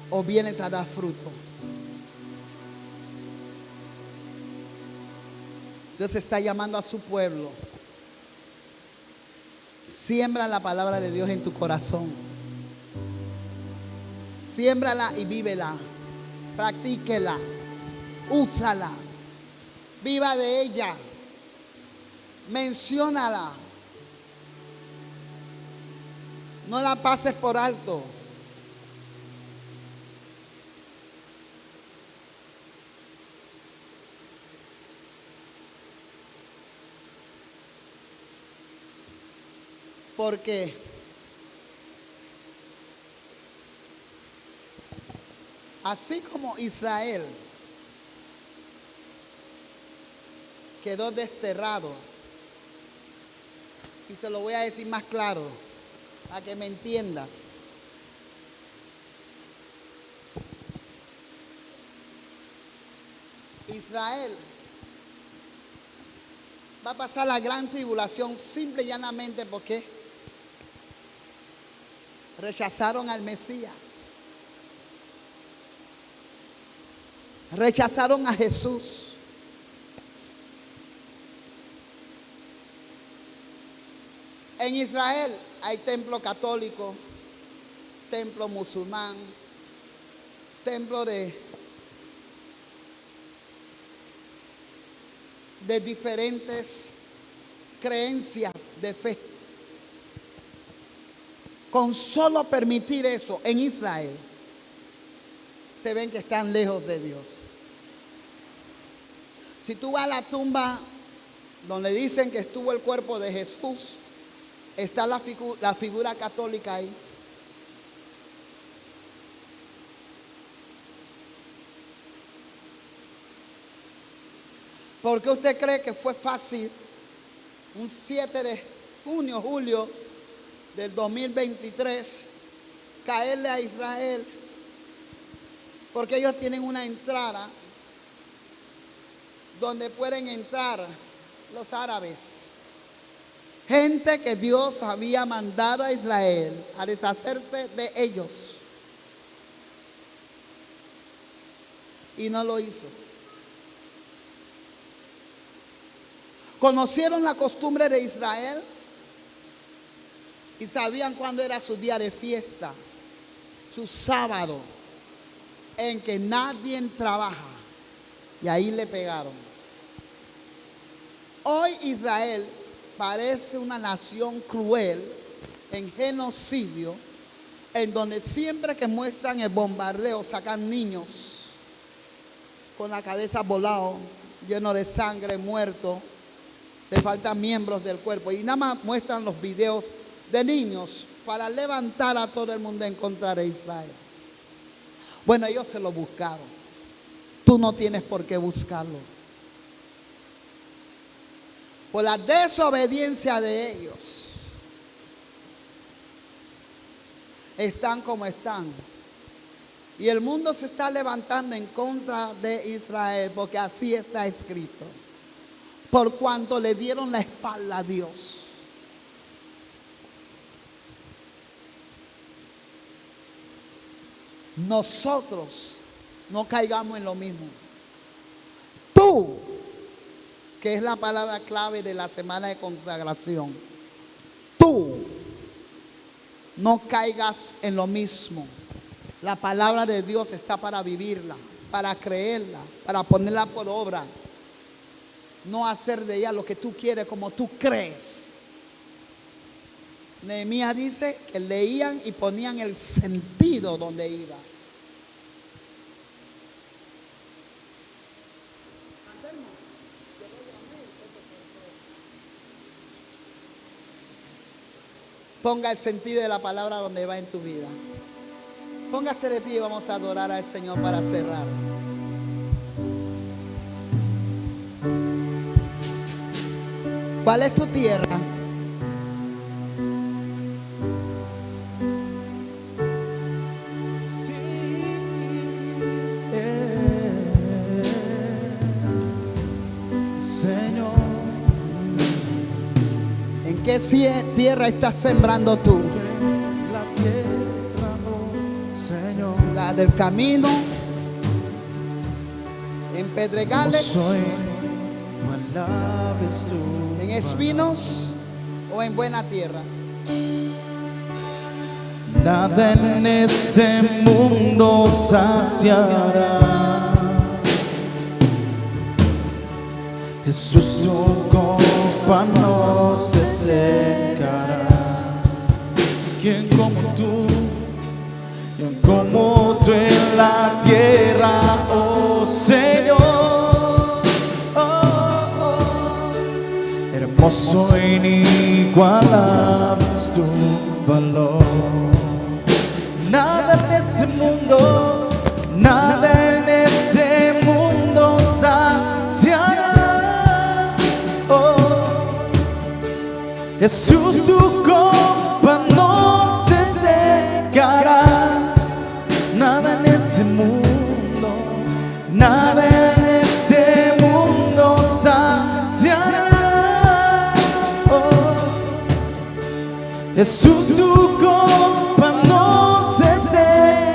O vienes a dar fruto. Dios está llamando a su pueblo. Siembra la palabra de Dios en tu corazón. Siémbrala y vívela. Practíquela. Úsala, viva de ella, menciónala, no la pases por alto. Porque así como Israel quedó desterrado, y se lo voy a decir más claro para que me entienda. Israel va a pasar la gran tribulación simple y llanamente porque rechazaron al Mesías, rechazaron a Jesús. En Israel hay templo católico, templo musulmán, templo de diferentes creencias de fe. Con solo permitir eso en Israel, se ven que están lejos de Dios. Si tú vas a la tumba donde dicen que estuvo el cuerpo de Jesús, está la figura católica ahí. ¿Por qué usted cree que fue fácil un 7 de junio, julio del 2023 caerle a Israel, porque ellos tienen una entrada donde pueden entrar los árabes. Gente que Dios había mandado a Israel a deshacerse de ellos. Y no lo hizo. Conocieron la costumbre de Israel y sabían cuándo era su día de fiesta, su sábado, en que nadie trabaja. Y ahí le pegaron. Hoy Israel parece una nación cruel, en genocidio, en donde siempre que muestran el bombardeo sacan niños con la cabeza volada, lleno de sangre, muerto, le faltan miembros del cuerpo, y nada más muestran los videos de niños para levantar a todo el mundo en contra de Israel. Bueno, ellos se lo buscaron. Tú no tienes por qué buscarlo. Por la desobediencia de ellos, están como están. Y el mundo se está levantando en contra de Israel, porque así está escrito. Por cuanto le dieron la espalda a Dios. Nosotros no caigamos en lo mismo. Tú, que es la palabra clave de la semana de consagración, tú no caigas en lo mismo. La palabra de Dios está para vivirla, para creerla, para ponerla por obra. No hacer de ella lo que tú quieres, como tú crees. Nehemías dice que leían y ponían el sentido donde iba. Ponga el sentido de la palabra donde va en tu vida. Póngase de pie y vamos a adorar al Señor para cerrar. ¿Cuál es tu tierra? Señor, ¿En qué tierra estás sembrando tú? la tierra, oh Señor, ¿La del camino? ¿En pedregales? soy, no alabes tú, ¿En espinos? ¿O en buena tierra? nada en este mundo saciará. Jesús, tu copa no se secará. ¿Quién como tú? ¿Quién como tú en la tierra, oh Señor? Oh, oh. Hermoso e inigualable es tu valor. Nada en este mundo, nada en este mundo saciará. Oh, Jesús, tu copa no se secará. Nada en este mundo, nada en este mundo saciará. Oh, Jesús, tu copa